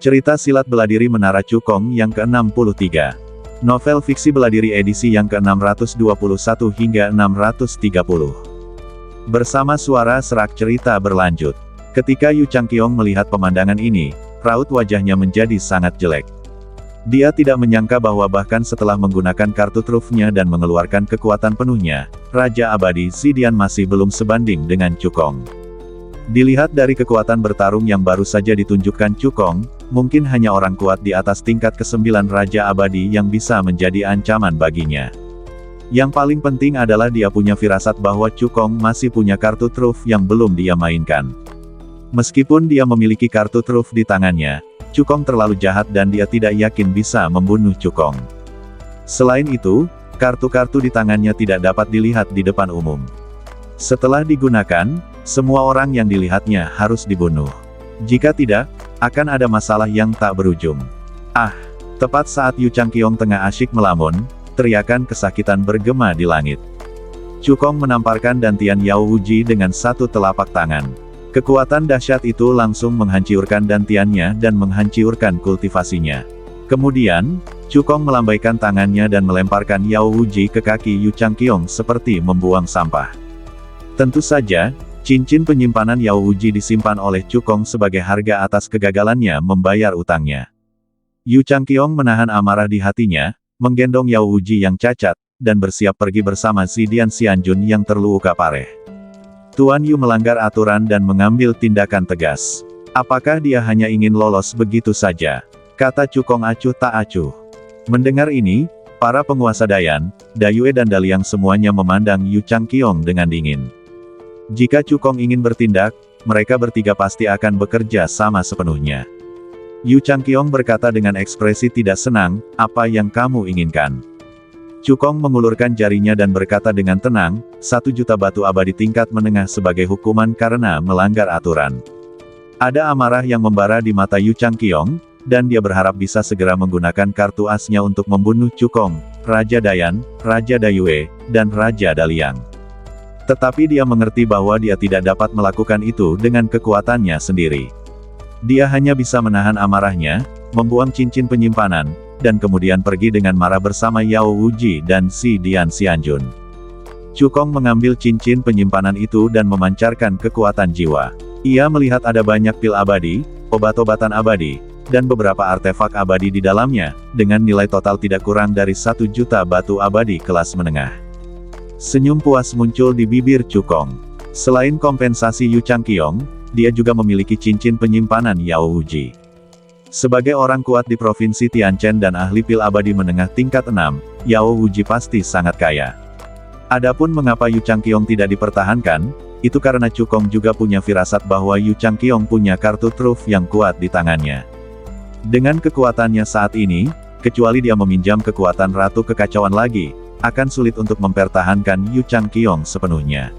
Cerita silat beladiri Menara Cukong yang ke-63. Novel fiksi beladiri edisi yang ke-621 hingga 630. Bersama suara serak cerita berlanjut. Ketika Yu Changqiong melihat pemandangan ini, raut wajahnya menjadi sangat jelek. Dia tidak menyangka bahwa bahkan setelah menggunakan kartu trufnya dan mengeluarkan kekuatan penuhnya, Raja Abadi Zidian masih belum sebanding dengan Cukong. Dilihat dari kekuatan bertarung yang baru saja ditunjukkan Cukong, mungkin hanya orang kuat di atas tingkat ke-9 Raja Abadi yang bisa menjadi ancaman baginya. Yang paling penting adalah dia punya firasat bahwa Cukong masih punya kartu truf yang belum dia mainkan. Meskipun dia memiliki kartu truf di tangannya, Cukong terlalu jahat dan dia tidak yakin bisa membunuh Cukong. Selain itu, kartu-kartu di tangannya tidak dapat dilihat di depan umum. Setelah digunakan, semua orang yang dilihatnya harus dibunuh. Jika tidak, akan ada masalah yang tak berujung. Tepat saat Yu Changqiong tengah asyik melamun, teriakan kesakitan bergema di langit. Cukong menamparkan dantian Yao Wuji dengan satu telapak tangan. Kekuatan dahsyat itu langsung menghancurkan dantiannya dan menghancurkan kultivasinya. Kemudian, Cukong melambaikan tangannya dan melemparkan Yao Wuji ke kaki Yu Changqiong seperti membuang sampah. Tentu saja, cincin penyimpanan Yao Wuji disimpan oleh Cukong sebagai harga atas kegagalannya membayar utangnya. Yu Changqiong menahan amarah di hatinya, menggendong Yao Wuji yang cacat, dan bersiap pergi bersama Zidian Xianjun yang terluka parah. Tuan Yu melanggar aturan dan mengambil tindakan tegas. Apakah dia hanya ingin lolos begitu saja? Kata Cukong acuh tak acuh. Mendengar ini, para penguasa Dayan, Dayue dan Daliang semuanya memandang Yu Changqiong dengan dingin. Jika Cukong ingin bertindak, mereka bertiga pasti akan bekerja sama sepenuhnya. Yu Changqiong berkata dengan ekspresi tidak senang, "Apa yang kamu inginkan?" Cukong mengulurkan jarinya dan berkata dengan tenang, 1 juta batu abadi tingkat menengah sebagai hukuman karena melanggar aturan. Ada amarah yang membara di mata Yu Changqiong, dan dia berharap bisa segera menggunakan kartu asnya untuk membunuh Cukong, Raja Dayan, Raja Dayue, dan Raja Daliang. Tetapi dia mengerti bahwa dia tidak dapat melakukan itu dengan kekuatannya sendiri. Dia hanya bisa menahan amarahnya, membuang cincin penyimpanan, dan kemudian pergi dengan marah bersama Yao Wuji dan Zidian Xianjun. Cukong mengambil cincin penyimpanan itu dan memancarkan kekuatan jiwa. Ia melihat ada banyak pil abadi, obat-obatan abadi, dan beberapa artefak abadi di dalamnya, dengan nilai total tidak kurang dari 1 juta batu abadi kelas menengah. Senyum puas muncul di bibir Cukong. Selain kompensasi Yu Changqiong, dia juga memiliki cincin penyimpanan Yao Wuji. Sebagai orang kuat di Provinsi Tianchen dan ahli pil abadi menengah tingkat 6, Yao Wuji pasti sangat kaya. Adapun mengapa Yu Changqiong tidak dipertahankan, itu karena Cukong juga punya firasat bahwa Yu Changqiong punya kartu truf yang kuat di tangannya. Dengan kekuatannya saat ini, kecuali dia meminjam kekuatan Ratu Kekacauan lagi, akan sulit untuk mempertahankan Yu Changqiong sepenuhnya.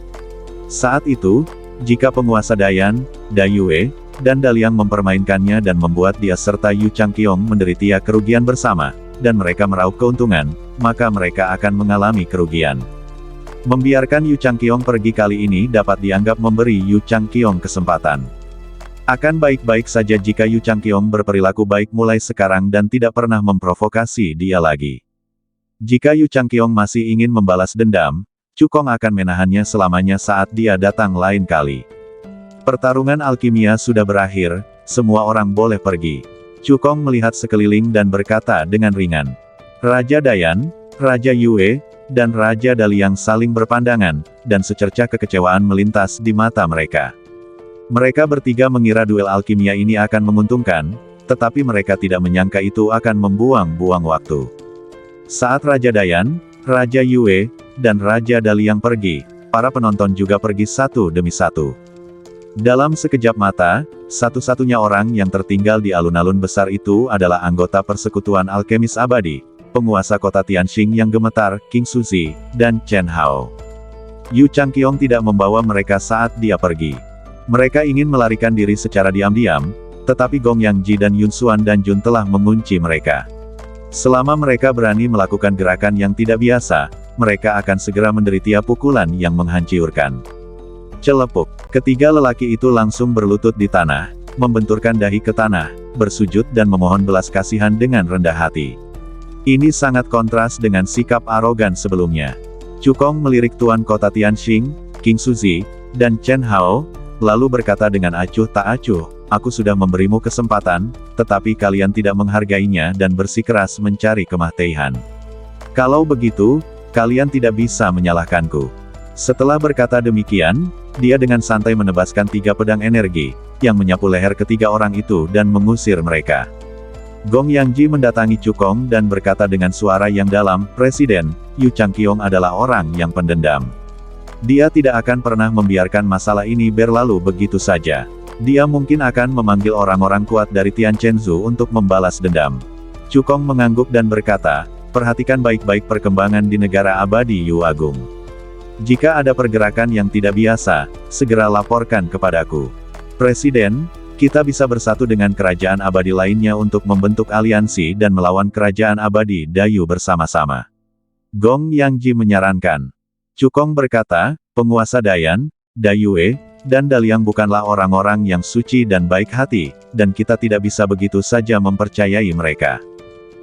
Saat itu, jika penguasa Dayan, Dayue, dan Daliang mempermainkannya dan membuat dia serta Yu Changqiong menderita kerugian bersama, dan mereka meraup keuntungan, maka mereka akan mengalami kerugian. Membiarkan Yu Changqiong pergi kali ini dapat dianggap memberi Yu Changqiong kesempatan. Akan baik-baik saja jika Yu Changqiong berperilaku baik mulai sekarang dan tidak pernah memprovokasi dia lagi. Jika Yu Changqiong masih ingin membalas dendam, Cukong akan menahannya selamanya saat dia datang lain kali. Pertarungan alkimia sudah berakhir, semua orang boleh pergi. Cukong melihat sekeliling dan berkata dengan ringan. Raja Dayan, Raja Yue, dan Raja Daliang saling berpandangan, dan secercah kekecewaan melintas di mata mereka. Mereka bertiga mengira duel alkimia ini akan menguntungkan, tetapi mereka tidak menyangka itu akan membuang-buang waktu. Saat Raja Dayan, Raja Yue, dan Raja Daliang pergi, para penonton juga pergi satu demi satu. Dalam sekejap mata, satu-satunya orang yang tertinggal di alun-alun besar itu adalah anggota Persekutuan Alkemis Abadi, penguasa kota Tianxing yang gemetar, King Suzi, dan Chen Hao. Yu Changqiong tidak membawa mereka saat dia pergi. Mereka ingin melarikan diri secara diam-diam, tetapi Gong Yangji dan Yun Xuan dan Jun telah mengunci mereka. Selama mereka berani melakukan gerakan yang tidak biasa, mereka akan segera menderita pukulan yang menghancurkan. Celepuk. Ketiga lelaki itu langsung berlutut di tanah, membenturkan dahi ke tanah, bersujud dan memohon belas kasihan dengan rendah hati. Ini sangat kontras dengan sikap arogan sebelumnya. Cukong melirik Tuan Kota Tianxing, King Suzi, dan Chen Hao, lalu berkata dengan acuh tak acuh, aku sudah memberimu kesempatan, tetapi kalian tidak menghargainya dan bersikeras mencari kemah Teihan. Kalau begitu, kalian tidak bisa menyalahkanku. Setelah berkata demikian, dia dengan santai menebaskan 3 pedang energi, yang menyapu leher ketiga orang itu dan mengusir mereka. Gong Yangji mendatangi Cukong dan berkata dengan suara yang dalam, Presiden, Yu Changqiong adalah orang yang pendendam. Dia tidak akan pernah membiarkan masalah ini berlalu begitu saja. Dia mungkin akan memanggil orang-orang kuat dari Tianquanzu untuk membalas dendam. Cukong mengangguk dan berkata, perhatikan baik-baik perkembangan di negara abadi Yu Agung. Jika ada pergerakan yang tidak biasa, segera laporkan kepadaku. Presiden, kita bisa bersatu dengan kerajaan abadi lainnya untuk membentuk aliansi dan melawan kerajaan abadi Dayu bersama-sama. Gong Yangji menyarankan. Cukong berkata, penguasa Dayan, Dayue, dan Daliang bukanlah orang-orang yang suci dan baik hati, dan kita tidak bisa begitu saja mempercayai mereka.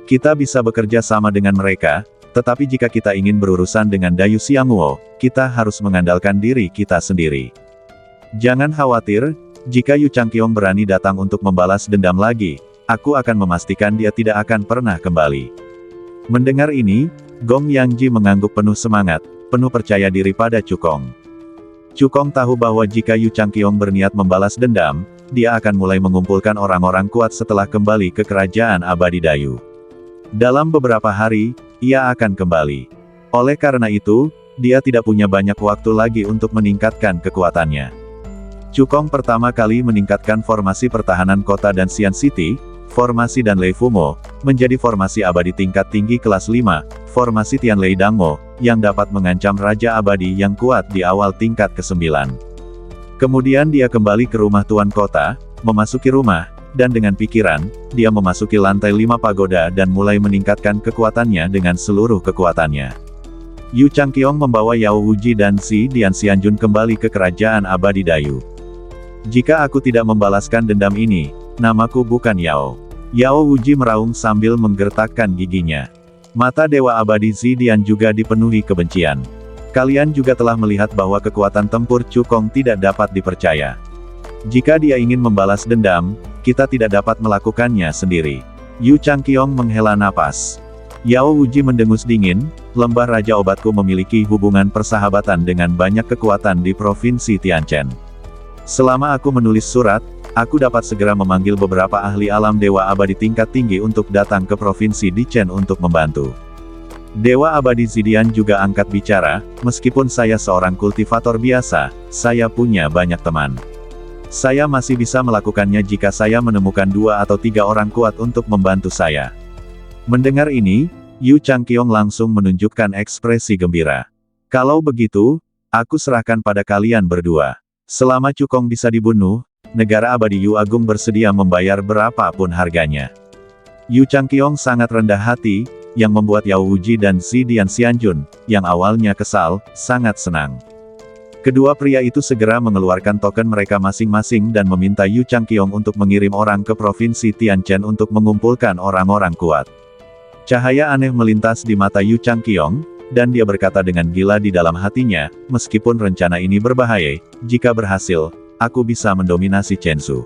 Kita bisa bekerja sama dengan mereka, tetapi jika kita ingin berurusan dengan Dayu Xiangwo, kita harus mengandalkan diri kita sendiri. Jangan khawatir, jika Yu Changqiong berani datang untuk membalas dendam lagi, aku akan memastikan dia tidak akan pernah kembali. Mendengar ini, Gong Yangji mengangguk penuh semangat, penuh percaya diri pada Cukong. Cukong tahu bahwa jika Yu Changqiong berniat membalas dendam, dia akan mulai mengumpulkan orang-orang kuat setelah kembali ke kerajaan abadi Dayu. Dalam beberapa hari, ia akan kembali. Oleh karena itu, dia tidak punya banyak waktu lagi untuk meningkatkan kekuatannya. Cukong pertama kali meningkatkan formasi pertahanan kota dan Xian City, formasi Dan Lei Fumo, menjadi formasi abadi tingkat tinggi kelas 5, formasi Tian Lei Dangmo, yang dapat mengancam Raja Abadi yang kuat di awal tingkat ke-9. Kemudian dia kembali ke rumah Tuan Kota, memasuki rumah, dan dengan pikiran, dia memasuki lantai 5 pagoda dan mulai meningkatkan kekuatannya dengan seluruh kekuatannya. Yu Changqiong membawa Yao Wuji dan Si Dian Xianjun kembali ke kerajaan abadi Dayu. Jika aku tidak membalaskan dendam ini, namaku bukan Yao. Yao Wuji meraung sambil menggertakkan giginya. Mata Dewa Abadi Zidian juga dipenuhi kebencian. Kalian juga telah melihat bahwa kekuatan tempur Cukong tidak dapat dipercaya. Jika dia ingin membalas dendam, kita tidak dapat melakukannya sendiri. Yu Changqiong menghela napas. Yao Wuji mendengus dingin, lembah Raja Obatku memiliki hubungan persahabatan dengan banyak kekuatan di Provinsi Tianchen. Selama aku menulis surat, aku dapat segera memanggil beberapa ahli alam Dewa Abadi tingkat tinggi untuk datang ke Provinsi Dichen untuk membantu. Dewa Abadi Zidian juga angkat bicara, meskipun saya seorang kultivator biasa, saya punya banyak teman. Saya masih bisa melakukannya jika saya menemukan 2 atau 3 orang kuat untuk membantu saya. Mendengar ini, Yu Changqiong langsung menunjukkan ekspresi gembira. Kalau begitu, aku serahkan pada kalian berdua. Selama Cukong bisa dibunuh, negara abadi Yu Agung bersedia membayar berapapun harganya. Yu Changqiong sangat rendah hati, yang membuat Yao Wuji dan Si Dian Xianjun, yang awalnya kesal, sangat senang. Kedua pria itu segera mengeluarkan token mereka masing-masing dan meminta Yu Changqiong untuk mengirim orang ke Provinsi Tianchen untuk mengumpulkan orang-orang kuat. Cahaya aneh melintas di mata Yu Changqiong, dan dia berkata dengan gila di dalam hatinya, meskipun rencana ini berbahaya, jika berhasil, aku bisa mendominasi Chenzu.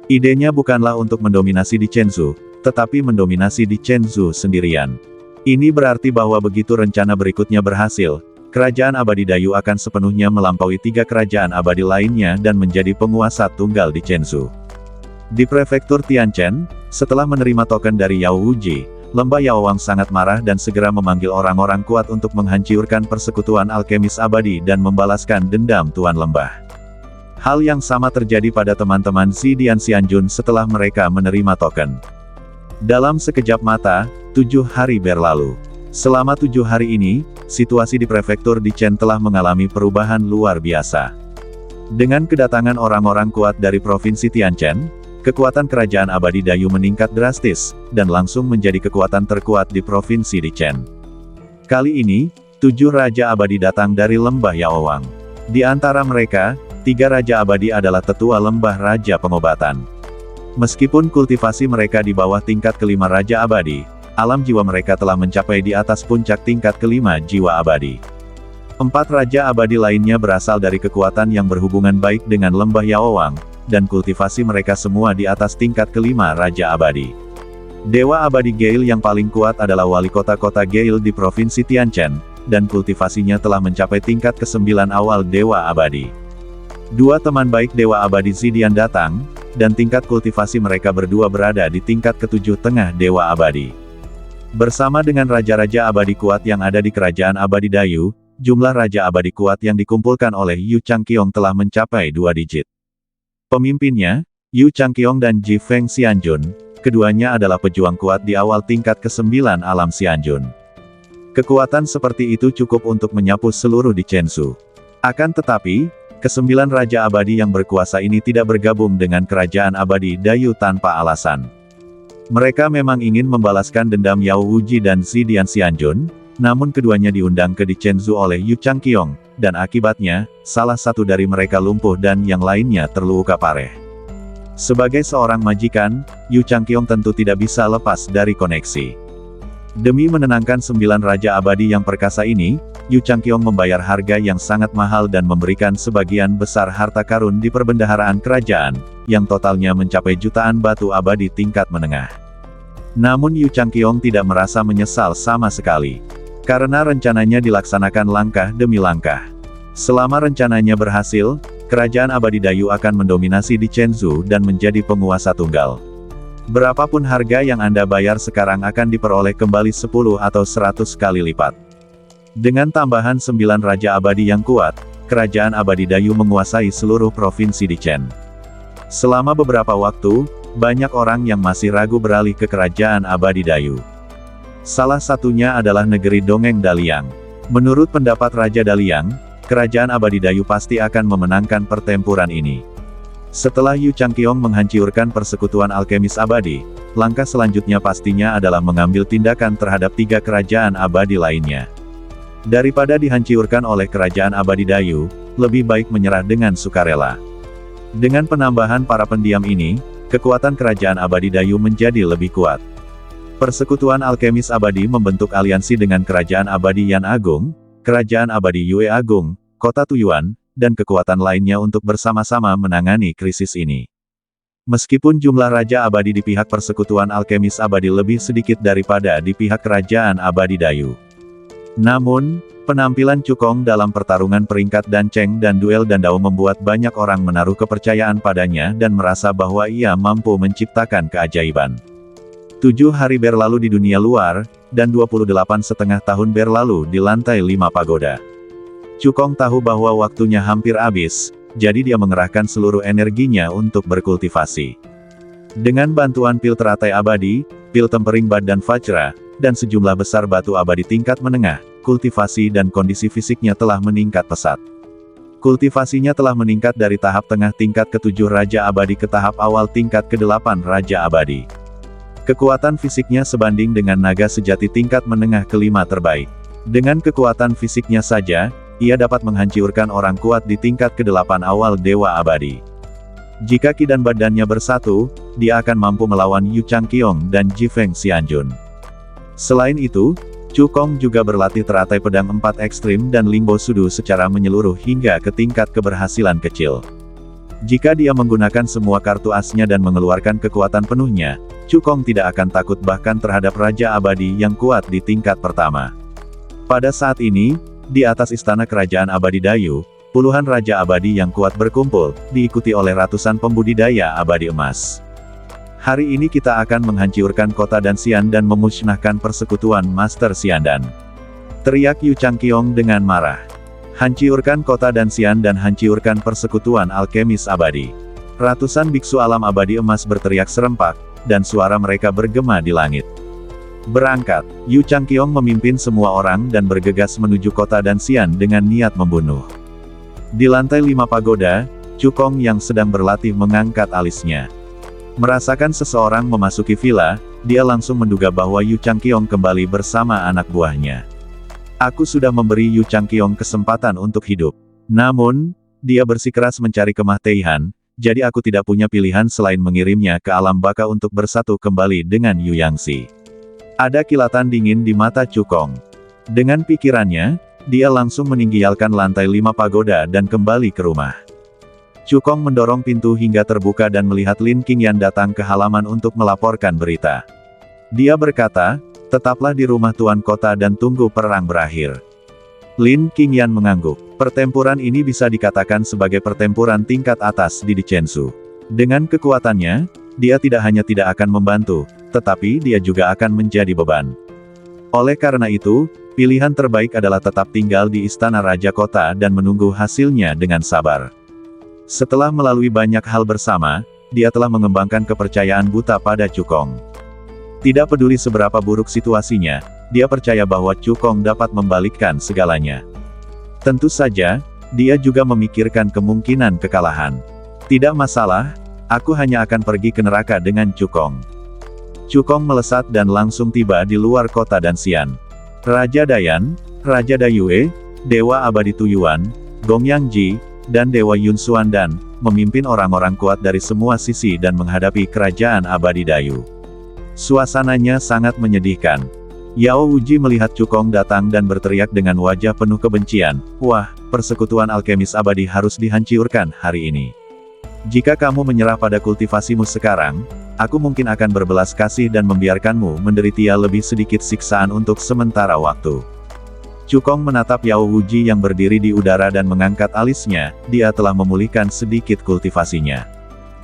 Idenya bukanlah untuk mendominasi di Chenzu, tetapi mendominasi di Chenzu sendirian. Ini berarti bahwa begitu rencana berikutnya berhasil, kerajaan abadi Dayu akan sepenuhnya melampaui 3 kerajaan abadi lainnya dan menjadi penguasa tunggal di Chenzu. Di prefektur Tianchen, setelah menerima token dari Yao Wuji, Lembah Yaowang sangat marah dan segera memanggil orang-orang kuat untuk menghancurkan persekutuan alkemis abadi dan membalaskan dendam Tuan Lembah. Hal yang sama terjadi pada teman-teman Si Dian Xianjun setelah mereka menerima token. Dalam sekejap mata, 7 hari berlalu. Selama 7 hari ini, situasi di prefektur Dichen telah mengalami perubahan luar biasa. Dengan kedatangan orang-orang kuat dari Provinsi Tianchen, kekuatan kerajaan abadi Dayu meningkat drastis, dan langsung menjadi kekuatan terkuat di Provinsi Dichen. Kali ini, 7 Raja Abadi datang dari Lembah Yaowang. Di antara mereka, 3 Raja Abadi adalah tetua Lembah Raja Pengobatan. Meskipun kultivasi mereka di bawah tingkat kelima Raja Abadi, alam jiwa mereka telah mencapai di atas puncak tingkat kelima jiwa abadi. 4 Raja Abadi lainnya berasal dari kekuatan yang berhubungan baik dengan lembah Yaowang, dan kultivasi mereka semua di atas tingkat kelima Raja Abadi. Dewa Abadi Gale yang paling kuat adalah wali kota-kota Gale di Provinsi Tianchen, dan kultivasinya telah mencapai tingkat ke-9 awal Dewa Abadi. 2 teman baik Dewa Abadi Zidian datang, dan tingkat kultivasi mereka berdua berada di tingkat ke-7 tengah Dewa Abadi. Bersama dengan Raja-Raja Abadi kuat yang ada di Kerajaan Abadi Dayu, jumlah Raja Abadi kuat yang dikumpulkan oleh Yu Changqiong telah mencapai 2 digit. Pemimpinnya, Yu Changqiong dan Ji Feng Xianjun, keduanya adalah pejuang kuat di awal tingkat ke-9 alam Xianjun. Kekuatan seperti itu cukup untuk menyapu seluruh di Chensu. Akan tetapi, ke-9 Raja Abadi yang berkuasa ini tidak bergabung dengan Kerajaan Abadi Dayu tanpa alasan. Mereka memang ingin membalaskan dendam Yao Wuji dan Zidian Xianjun, namun keduanya diundang ke di Chensu oleh Yu Changqiong, dan akibatnya, salah satu dari mereka lumpuh dan yang lainnya terluka parah. Sebagai seorang majikan, Yu Changqiong tentu tidak bisa lepas dari koneksi. Demi menenangkan 9 Raja Abadi yang perkasa ini, Yu Changqiong membayar harga yang sangat mahal dan memberikan sebagian besar harta karun di perbendaharaan kerajaan, yang totalnya mencapai jutaan batu abadi tingkat menengah. Namun Yu Changqiong tidak merasa menyesal sama sekali. Karena rencananya dilaksanakan langkah demi langkah. Selama rencananya berhasil, Kerajaan Abadi Dayu akan mendominasi di Chensu dan menjadi penguasa tunggal. Berapapun harga yang Anda bayar sekarang akan diperoleh kembali 10 atau 100 kali lipat. Dengan tambahan 9 Raja Abadi yang kuat, Kerajaan Abadi Dayu menguasai seluruh provinsi di Chen. Selama beberapa waktu, banyak orang yang masih ragu beralih ke Kerajaan Abadi Dayu. Salah satunya adalah negeri Dongeng Daliang. Menurut pendapat Raja Daliang, Kerajaan Abadi Dayu pasti akan memenangkan pertempuran ini. Setelah Yu Changqiong menghancurkan persekutuan alkemis abadi, langkah selanjutnya pastinya adalah mengambil tindakan terhadap 3 kerajaan abadi lainnya. Daripada dihancurkan oleh Kerajaan Abadi Dayu, lebih baik menyerah dengan sukarela. Dengan penambahan para pendiam ini, kekuatan Kerajaan Abadi Dayu menjadi lebih kuat. Persekutuan alkemis abadi membentuk aliansi dengan Kerajaan Abadi Yan Agung, Kerajaan Abadi Yue Agung, Kota Tuyuan, dan kekuatan lainnya untuk bersama-sama menangani krisis ini. Meskipun jumlah Raja Abadi di pihak Persekutuan Alkemis Abadi lebih sedikit daripada di pihak Kerajaan Abadi Dayu. Namun, penampilan Cukong dalam pertarungan peringkat Dancheng dan duel Dandao membuat banyak orang menaruh kepercayaan padanya dan merasa bahwa ia mampu menciptakan keajaiban. 7 hari berlalu di dunia luar, dan 28,5 tahun berlalu di lantai 5 pagoda. Cukong tahu bahwa waktunya hampir habis, jadi dia mengerahkan seluruh energinya untuk berkultivasi. Dengan bantuan pil teratai abadi, pil tempering bad dan vajra, dan sejumlah besar batu abadi tingkat menengah, kultivasi dan kondisi fisiknya telah meningkat pesat. Kultivasinya telah meningkat dari tahap tengah tingkat ke-7 Raja Abadi ke tahap awal tingkat ke-8 Raja Abadi. Kekuatan fisiknya sebanding dengan naga sejati tingkat menengah ke-5 terbaik. Dengan kekuatan fisiknya saja, ia dapat menghancurkan orang kuat di tingkat ke-8 awal Dewa Abadi. Jika Qi dan badannya bersatu, dia akan mampu melawan Yu Changqiong dan Ji Feng Xianjun. Selain itu, Cukong juga berlatih teratai pedang 4 ekstrim dan Lingbo Sudu secara menyeluruh hingga ke tingkat keberhasilan kecil. Jika dia menggunakan semua kartu asnya dan mengeluarkan kekuatan penuhnya, Cukong tidak akan takut bahkan terhadap Raja Abadi yang kuat di tingkat pertama. Pada saat ini, di atas istana Kerajaan Abadi Dayu, puluhan Raja Abadi yang kuat berkumpul, diikuti oleh ratusan pembudidaya abadi emas. Hari ini kita akan menghancurkan kota Danxian dan memusnahkan persekutuan Master Xiandan. Teriak Yu Changqiong dengan marah. Hancurkan kota Danxian dan hancurkan persekutuan alkemis abadi. Ratusan biksu alam abadi emas berteriak serempak, dan suara mereka bergema di langit. Berangkat, Yu Changqiong memimpin semua orang dan bergegas menuju kota Danxian dengan niat membunuh. Di lantai 5 pagoda, Cukong yang sedang berlatih mengangkat alisnya. Merasakan seseorang memasuki villa, dia langsung menduga bahwa Yu Changqiong kembali bersama anak buahnya. Aku sudah memberi Yu Changqiong kesempatan untuk hidup. Namun, dia bersikeras mencari kemah Teihan, jadi aku tidak punya pilihan selain mengirimnya ke alam baka untuk bersatu kembali dengan Yu Yangzi. Ada kilatan dingin di mata Cukong. Dengan pikirannya, dia langsung meninggalkan lantai 5 pagoda dan kembali ke rumah. Cukong mendorong pintu hingga terbuka dan melihat Lin Qingyan datang ke halaman untuk melaporkan berita. Dia berkata, tetaplah di rumah Tuan Kota dan tunggu perang berakhir. Lin Qingyan mengangguk. Pertempuran ini bisa dikatakan sebagai pertempuran tingkat atas di Dicensu. Dengan kekuatannya, dia tidak hanya tidak akan membantu, tetapi dia juga akan menjadi beban. Oleh karena itu, pilihan terbaik adalah tetap tinggal di istana Raja Kota dan menunggu hasilnya dengan sabar. Setelah melalui banyak hal bersama, dia telah mengembangkan kepercayaan buta pada Cukong. Tidak peduli seberapa buruk situasinya, dia percaya bahwa Cukong dapat membalikkan segalanya. Tentu saja, dia juga memikirkan kemungkinan kekalahan. Tidak masalah, aku hanya akan pergi ke neraka dengan Cukong. Cukong melesat dan langsung tiba di luar kota Danxian. Raja Dayan, Raja Dayue, Dewa Abadi Tuyuan, Gongyang Ji, dan Dewa Yun Xuandan, memimpin orang-orang kuat dari semua sisi dan menghadapi kerajaan abadi Dayu. Suasananya sangat menyedihkan. Yao Wuji melihat Cukong datang dan berteriak dengan wajah penuh kebencian, "Wah, persekutuan alkemis abadi harus dihancurkan hari ini. Jika kamu menyerah pada kultivasimu sekarang, aku mungkin akan berbelas kasih dan membiarkanmu menderita lebih sedikit siksaan untuk sementara waktu." Cukong menatap Yao Wuji yang berdiri di udara dan mengangkat alisnya, dia telah memulihkan sedikit kultivasinya.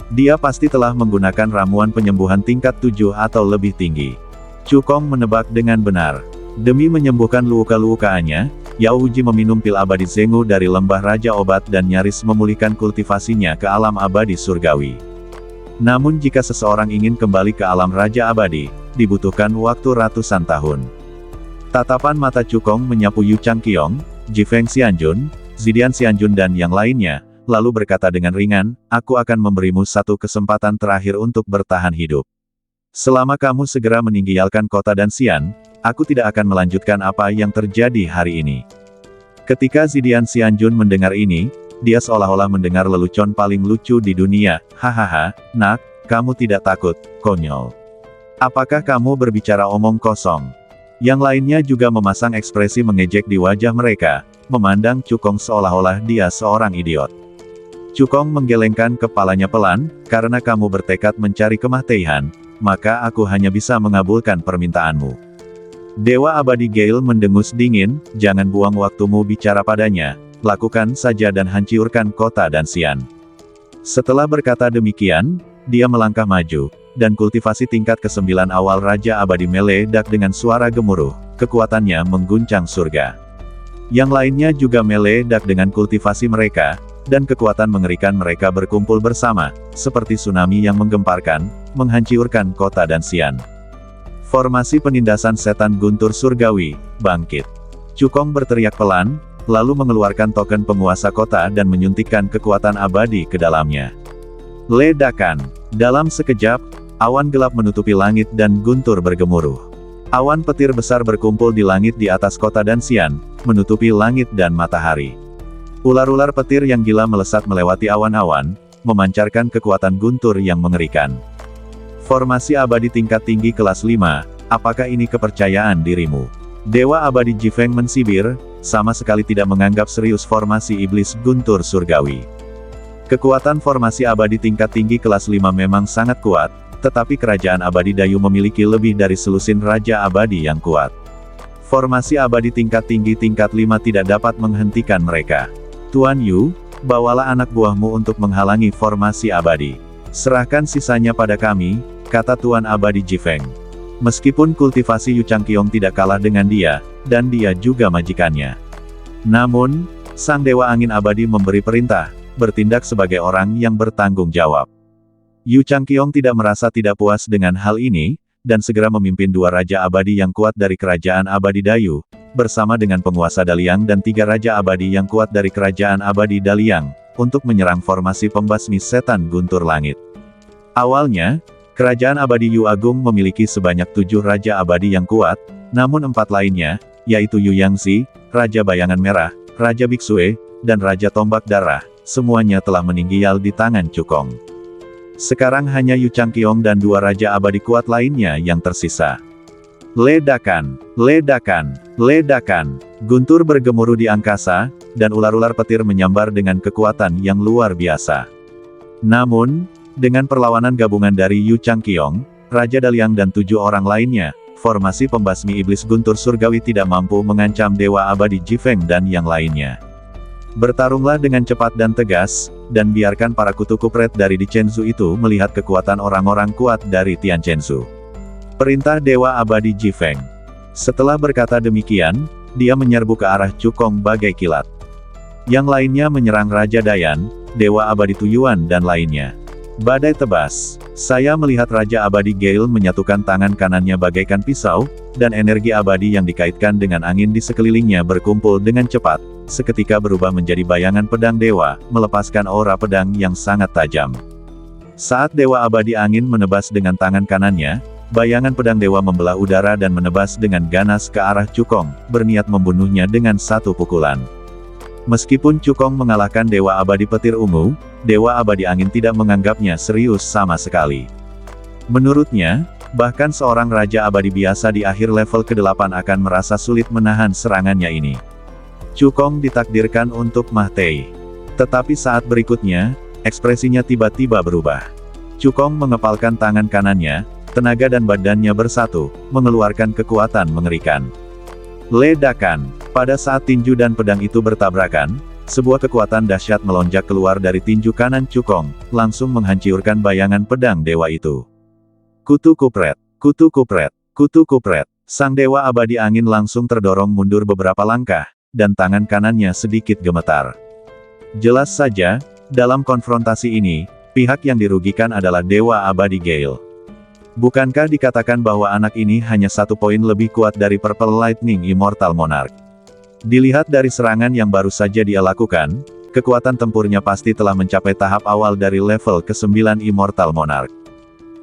Dia pasti telah menggunakan ramuan penyembuhan tingkat 7 atau lebih tinggi. Cukong menebak dengan benar. Demi menyembuhkan luka-lukaannya, Yao Wuji meminum pil abadi Zengu dari lembah Raja Obat dan nyaris memulihkan kultivasinya ke alam abadi surgawi. Namun jika seseorang ingin kembali ke alam Raja Abadi, dibutuhkan waktu ratusan tahun. Tatapan mata Cukong menyapu Yu Changqiong, Jifeng Xianjun, Zidian Xianjun dan yang lainnya, lalu berkata dengan ringan, "Aku akan memberimu satu kesempatan terakhir untuk bertahan hidup. Selama kamu segera meninggalkan kota Danxian, aku tidak akan melanjutkan apa yang terjadi hari ini." Ketika Zidian Xianjun mendengar ini, dia seolah-olah mendengar lelucon paling lucu di dunia. "Hahaha, nak, kamu tidak takut, konyol. Apakah kamu berbicara omong kosong?" Yang lainnya juga memasang ekspresi mengejek di wajah mereka, memandang Cukong seolah-olah dia seorang idiot. Cukong menggelengkan kepalanya pelan, "Karena kamu bertekad mencari kematian, maka aku hanya bisa mengabulkan permintaanmu." Dewa Abadi Gale mendengus dingin, "Jangan buang waktumu bicara padanya, lakukan saja dan hancurkan kota Danxian." Setelah berkata demikian, dia melangkah maju, dan kultivasi tingkat ke-9 awal Raja Abadi meledak dengan suara gemuruh, kekuatannya mengguncang surga. Yang lainnya juga meledak dengan kultivasi mereka, dan kekuatan mengerikan mereka berkumpul bersama, seperti tsunami yang menggemparkan, menghancurkan kota Danxian. Formasi penindasan setan guntur surgawi, bangkit. Cukong berteriak pelan, lalu mengeluarkan token penguasa kota dan menyuntikkan kekuatan abadi ke dalamnya. Ledakan. Dalam sekejap, awan gelap menutupi langit dan guntur bergemuruh. Awan petir besar berkumpul di langit di atas kota Danxian, menutupi langit dan matahari. Ular-ular petir yang gila melesat melewati awan-awan, memancarkan kekuatan guntur yang mengerikan. Formasi abadi tingkat tinggi kelas 5, apakah ini kepercayaan dirimu? Dewa Abadi Jifeng mensibir, sama sekali tidak menganggap serius formasi iblis guntur surgawi. Kekuatan formasi abadi tingkat tinggi kelas 5 memang sangat kuat, tetapi kerajaan abadi Dayu memiliki lebih dari selusin raja abadi yang kuat. Formasi abadi tingkat tinggi tingkat 5 tidak dapat menghentikan mereka. Tuan Yu, bawalah anak buahmu untuk menghalangi formasi abadi. Serahkan sisanya pada kami, kata Tuan Abadi Jifeng. Meskipun kultivasi Yu Changqiong tidak kalah dengan dia, dan dia juga majikannya. Namun, Sang Dewa Angin Abadi memberi perintah, bertindak sebagai orang yang bertanggung jawab. Yu Changqiong tidak merasa tidak puas dengan hal ini, dan segera memimpin 2 raja abadi yang kuat dari kerajaan abadi Dayu, bersama dengan penguasa Daliang dan 3 raja abadi yang kuat dari kerajaan abadi Daliang, untuk menyerang formasi pembasmi setan guntur langit. Awalnya, kerajaan abadi Yu Agung memiliki sebanyak 7 raja abadi yang kuat, namun 4 lainnya, yaitu Yu Yangzi, Raja Bayangan Merah, Raja Bixue, dan Raja Tombak Darah, semuanya telah meninggal di tangan Cukong. Sekarang hanya Yu Changqiong dan dua raja abadi kuat lainnya yang tersisa. Ledakan, ledakan, ledakan. Guntur bergemuruh di angkasa, dan ular-ular petir menyambar dengan kekuatan yang luar biasa. Namun, dengan perlawanan gabungan dari Yu Changqiong, Raja Daliang dan 7 orang lainnya, formasi pembasmi iblis guntur surgawi tidak mampu mengancam Dewa Abadi Jifeng dan yang lainnya. Bertarunglah dengan cepat dan tegas, dan biarkan para kutu kupret dari Di Chenzu itu melihat kekuatan orang-orang kuat dari Tian Chenzu. Perintah Dewa Abadi Jifeng. Setelah berkata demikian, dia menyerbu ke arah Cukong bagai kilat. Yang lainnya menyerang Raja Dayan, Dewa Abadi Tuyuan dan lainnya. Badai tebas. Saya melihat Raja Abadi Gale menyatukan tangan kanannya bagaikan pisau, dan energi abadi yang dikaitkan dengan angin di sekelilingnya berkumpul dengan cepat, seketika berubah menjadi bayangan pedang dewa, melepaskan aura pedang yang sangat tajam. Saat Dewa Abadi Angin menebas dengan tangan kanannya, bayangan pedang dewa membelah udara dan menebas dengan ganas ke arah Cukong, berniat membunuhnya dengan satu pukulan. Meskipun Cukong mengalahkan Dewa Abadi Petir Ungu, Dewa Abadi Angin tidak menganggapnya serius sama sekali. Menurutnya, bahkan seorang Raja Abadi biasa di akhir level ke-8 akan merasa sulit menahan serangannya ini. Cukong ditakdirkan untuk mati. Tetapi saat berikutnya, ekspresinya tiba-tiba berubah. Cukong mengepalkan tangan kanannya, tenaga dan badannya bersatu, mengeluarkan kekuatan mengerikan. Ledakan. Pada saat tinju dan pedang itu bertabrakan, sebuah kekuatan dahsyat melonjak keluar dari tinju kanan Cukong, langsung menghancurkan bayangan pedang dewa itu. Kutu kupret, kutu kupret, kutu kupret. Sang Dewa Abadi Angin langsung terdorong mundur beberapa langkah, dan tangan kanannya sedikit gemetar. Jelas saja, dalam konfrontasi ini, pihak yang dirugikan adalah Dewa Abadi Gale. Bukankah dikatakan bahwa anak ini hanya 1 poin lebih kuat dari Purple Lightning Immortal Monarch? Dilihat dari serangan yang baru saja dia lakukan, kekuatan tempurnya pasti telah mencapai tahap awal dari level ke-9 Immortal Monarch.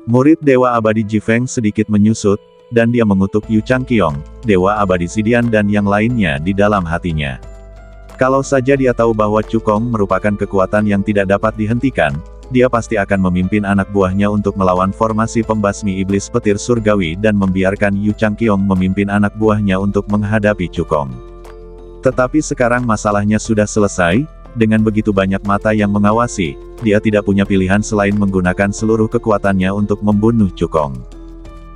Murid Dewa Abadi Jifeng sedikit menyusut, dan dia mengutuk Yu Changqiong, Dewa Abadi Zidian dan yang lainnya di dalam hatinya. Kalau saja dia tahu bahwa Cukong merupakan kekuatan yang tidak dapat dihentikan, dia pasti akan memimpin anak buahnya untuk melawan formasi pembasmi iblis petir surgawi dan membiarkan Yu Changqiong memimpin anak buahnya untuk menghadapi Cukong. Tetapi sekarang masalahnya sudah selesai, dengan begitu banyak mata yang mengawasi, dia tidak punya pilihan selain menggunakan seluruh kekuatannya untuk membunuh Cukong.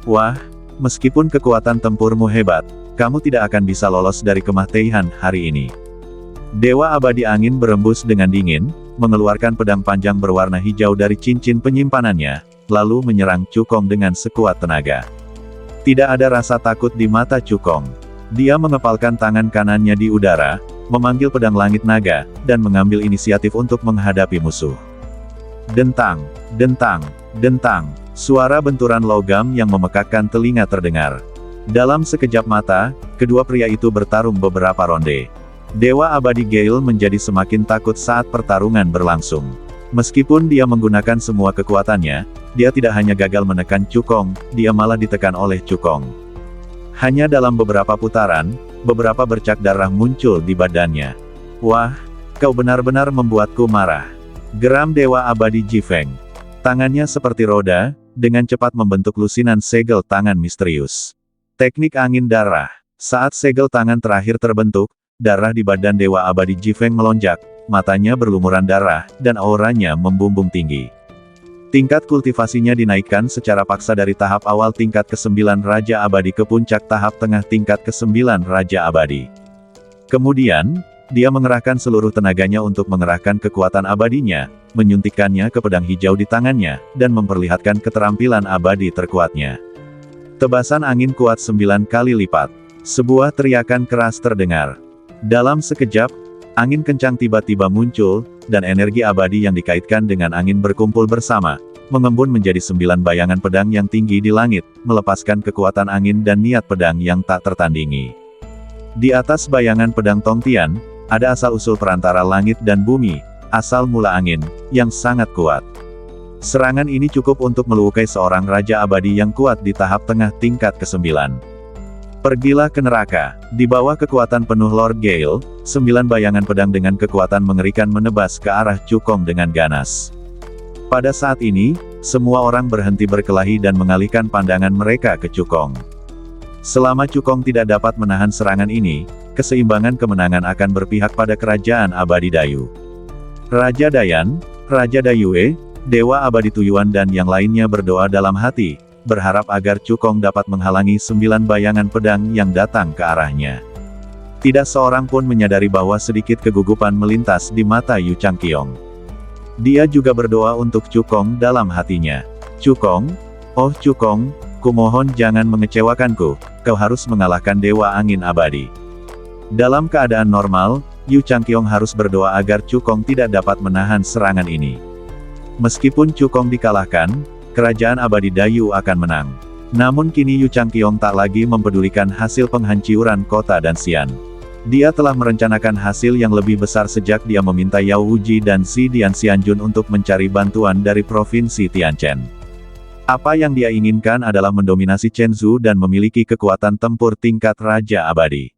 Wah, meskipun kekuatan tempurmu hebat, kamu tidak akan bisa lolos dari kematian hari ini. Dewa Abadi Angin berembus dengan dingin, mengeluarkan pedang panjang berwarna hijau dari cincin penyimpanannya, lalu menyerang Cukong dengan sekuat tenaga. Tidak ada rasa takut di mata Cukong. Dia mengepalkan tangan kanannya di udara, memanggil pedang langit naga, dan mengambil inisiatif untuk menghadapi musuh. Dentang, dentang, dentang. Suara benturan logam yang memekakkan telinga terdengar. Dalam sekejap mata, kedua pria itu bertarung beberapa ronde. Dewa Abadi Gale menjadi semakin takut saat pertarungan berlangsung. Meskipun dia menggunakan semua kekuatannya, dia tidak hanya gagal menekan Cukong, dia malah ditekan oleh Cukong. Hanya dalam beberapa putaran, beberapa bercak darah muncul di badannya. Wah, kau benar-benar membuatku marah. Geram Dewa Abadi Jifeng. Tangannya seperti roda, dengan cepat membentuk lusinan segel tangan misterius. Teknik angin darah. Saat segel tangan terakhir terbentuk, darah di badan Dewa Abadi Jifeng melonjak, matanya berlumuran darah, dan auranya membumbung tinggi. Tingkat kultivasinya dinaikkan secara paksa dari tahap awal tingkat ke-9 Raja Abadi ke puncak tahap tengah tingkat ke-9 Raja Abadi. Kemudian, dia mengerahkan seluruh tenaganya untuk mengerahkan kekuatan abadinya, menyuntikkannya ke pedang hijau di tangannya, dan memperlihatkan keterampilan abadi terkuatnya. Tebasan angin kuat 9 kali lipat. Sebuah teriakan keras terdengar. Dalam sekejap, angin kencang tiba-tiba muncul, dan energi abadi yang dikaitkan dengan angin berkumpul bersama, mengembun menjadi 9 bayangan pedang yang tinggi di langit, melepaskan kekuatan angin dan niat pedang yang tak tertandingi. Di atas bayangan pedang Tongtian, ada asal-usul perantara langit dan bumi, asal mula angin, yang sangat kuat. Serangan ini cukup untuk melukai seorang Raja Abadi yang kuat di tahap tengah tingkat ke-9. Pergilah ke neraka. Di bawah kekuatan penuh Lord Gale, 9 bayangan pedang dengan kekuatan mengerikan menebas ke arah Cukong dengan ganas. Pada saat ini, semua orang berhenti berkelahi dan mengalihkan pandangan mereka ke Cukong. Selama Cukong tidak dapat menahan serangan ini, keseimbangan kemenangan akan berpihak pada kerajaan abadi Dayu. Raja Dayan, Raja Dayue, Dewa Abadi Tuyuan dan yang lainnya berdoa dalam hati, berharap agar Cukong dapat menghalangi 9 bayangan pedang yang datang ke arahnya. Tidak seorang pun menyadari bahwa sedikit kegugupan melintas di mata Yu Changqiong. Dia juga berdoa untuk Cukong dalam hatinya. Cukong, oh Cukong, kumohon jangan mengecewakanku, kau harus mengalahkan Dewa Angin Abadi. Dalam keadaan normal, Yu Changqiong harus berdoa agar Cukong tidak dapat menahan serangan ini. Meskipun Cukong dikalahkan, kerajaan abadi Dayu akan menang. Namun kini Yu Changqiong tak lagi mempedulikan hasil penghancuran kota Danxian. Dia telah merencanakan hasil yang lebih besar sejak dia meminta Yao Wuji dan Si Dian Xianjun untuk mencari bantuan dari provinsi Tianchen. Apa yang dia inginkan adalah mendominasi Chenzhou dan memiliki kekuatan tempur tingkat Raja Abadi.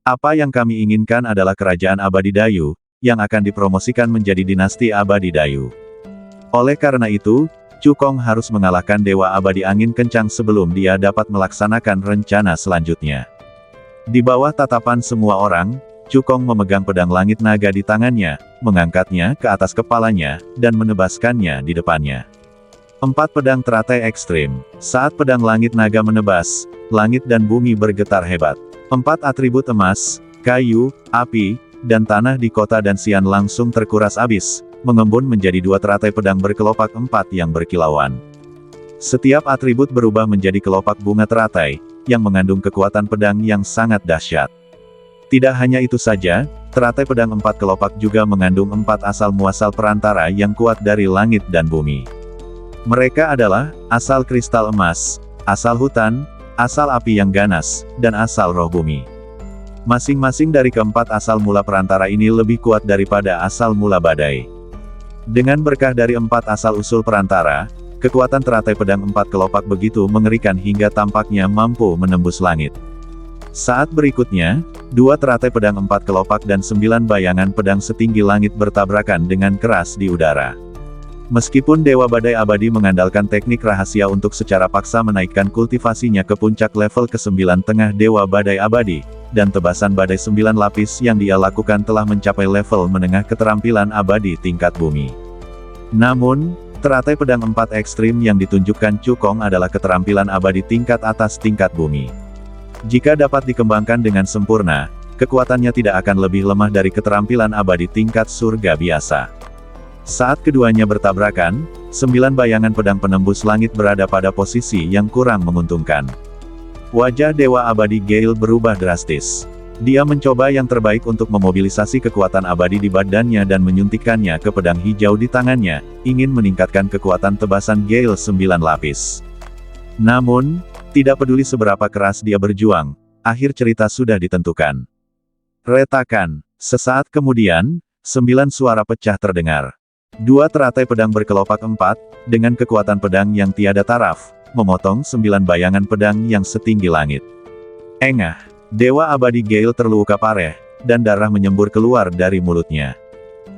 Apa yang kami inginkan adalah kerajaan abadi Dayu, yang akan dipromosikan menjadi dinasti abadi Dayu. Oleh karena itu, Cukong harus mengalahkan Dewa Abadi Angin Kencang sebelum dia dapat melaksanakan rencana selanjutnya. Di bawah tatapan semua orang, Cukong memegang pedang langit naga di tangannya, mengangkatnya ke atas kepalanya, dan menebaskannya di depannya. 4 pedang teratai ekstrim. Saat pedang langit naga menebas, langit dan bumi bergetar hebat. 4 atribut emas, kayu, api, dan tanah di kota Danxian langsung terkuras habis, mengembun menjadi 2 teratai pedang berkelopak 4 yang berkilauan. Setiap atribut berubah menjadi kelopak bunga teratai, yang mengandung kekuatan pedang yang sangat dahsyat. Tidak hanya itu saja, teratai pedang 4 kelopak juga mengandung 4 asal-muasal perantara yang kuat dari langit dan bumi. Mereka adalah, asal kristal emas, asal hutan, asal api yang ganas, dan asal roh bumi. Masing-masing dari keempat asal mula perantara ini lebih kuat daripada asal mula badai. Dengan berkah dari 4 asal-usul perantara, kekuatan teratai pedang 4 kelopak begitu mengerikan hingga tampaknya mampu menembus langit. Saat berikutnya, 2 teratai pedang 4 kelopak dan 9 bayangan pedang setinggi langit bertabrakan dengan keras di udara. Meskipun Dewa Badai Abadi mengandalkan teknik rahasia untuk secara paksa menaikkan kultivasinya ke puncak level ke-9 tengah Dewa Badai Abadi, dan tebasan badai 9 lapis yang dia lakukan telah mencapai level menengah keterampilan abadi tingkat bumi. Namun, teratai pedang 4 ekstrim yang ditunjukkan Cukong adalah keterampilan abadi tingkat atas tingkat bumi. Jika dapat dikembangkan dengan sempurna, kekuatannya tidak akan lebih lemah dari keterampilan abadi tingkat surga biasa. Saat keduanya bertabrakan, 9 bayangan pedang penembus langit berada pada posisi yang kurang menguntungkan. Wajah Dewa Abadi Gale berubah drastis. Dia mencoba yang terbaik untuk memobilisasi kekuatan abadi di badannya dan menyuntikkannya ke pedang hijau di tangannya, ingin meningkatkan kekuatan tebasan Gale 9 lapis. Namun, tidak peduli seberapa keras dia berjuang, akhir cerita sudah ditentukan. Retakan. Sesaat kemudian, 9 suara pecah terdengar. 2 teratai pedang berkelopak 4, dengan kekuatan pedang yang tiada taraf, memotong 9 bayangan pedang yang setinggi langit. Engah, Dewa Abadi Gale terluka parah, dan darah menyembur keluar dari mulutnya.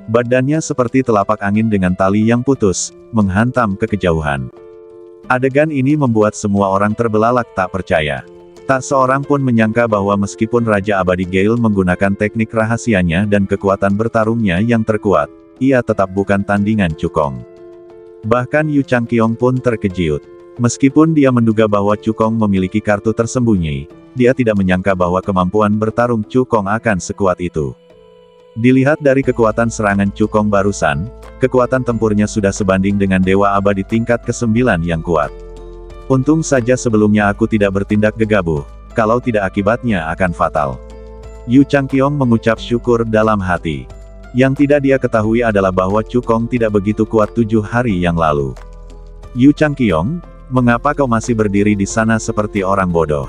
Badannya seperti telapak angin dengan tali yang putus, menghantam ke kejauhan. Adegan ini membuat semua orang terbelalak tak percaya. Tak seorang pun menyangka bahwa meskipun Raja Abadi Gale menggunakan teknik rahasianya dan kekuatan bertarungnya yang terkuat, ia tetap bukan tandingan Cukong. Bahkan Yu Changqiong pun terkejut. Meskipun dia menduga bahwa Cukong memiliki kartu tersembunyi, dia tidak menyangka bahwa kemampuan bertarung Cukong akan sekuat itu. Dilihat dari kekuatan serangan Cukong barusan, kekuatan tempurnya sudah sebanding dengan Dewa Abadi tingkat ke-9 yang kuat. Untung saja sebelumnya aku tidak bertindak gegabah, kalau tidak akibatnya akan fatal. Yu Changqiong mengucap syukur dalam hati. Yang tidak dia ketahui adalah bahwa Cukong tidak begitu kuat 7 hari yang lalu. Yu Changqiong, mengapa kau masih berdiri di sana seperti orang bodoh?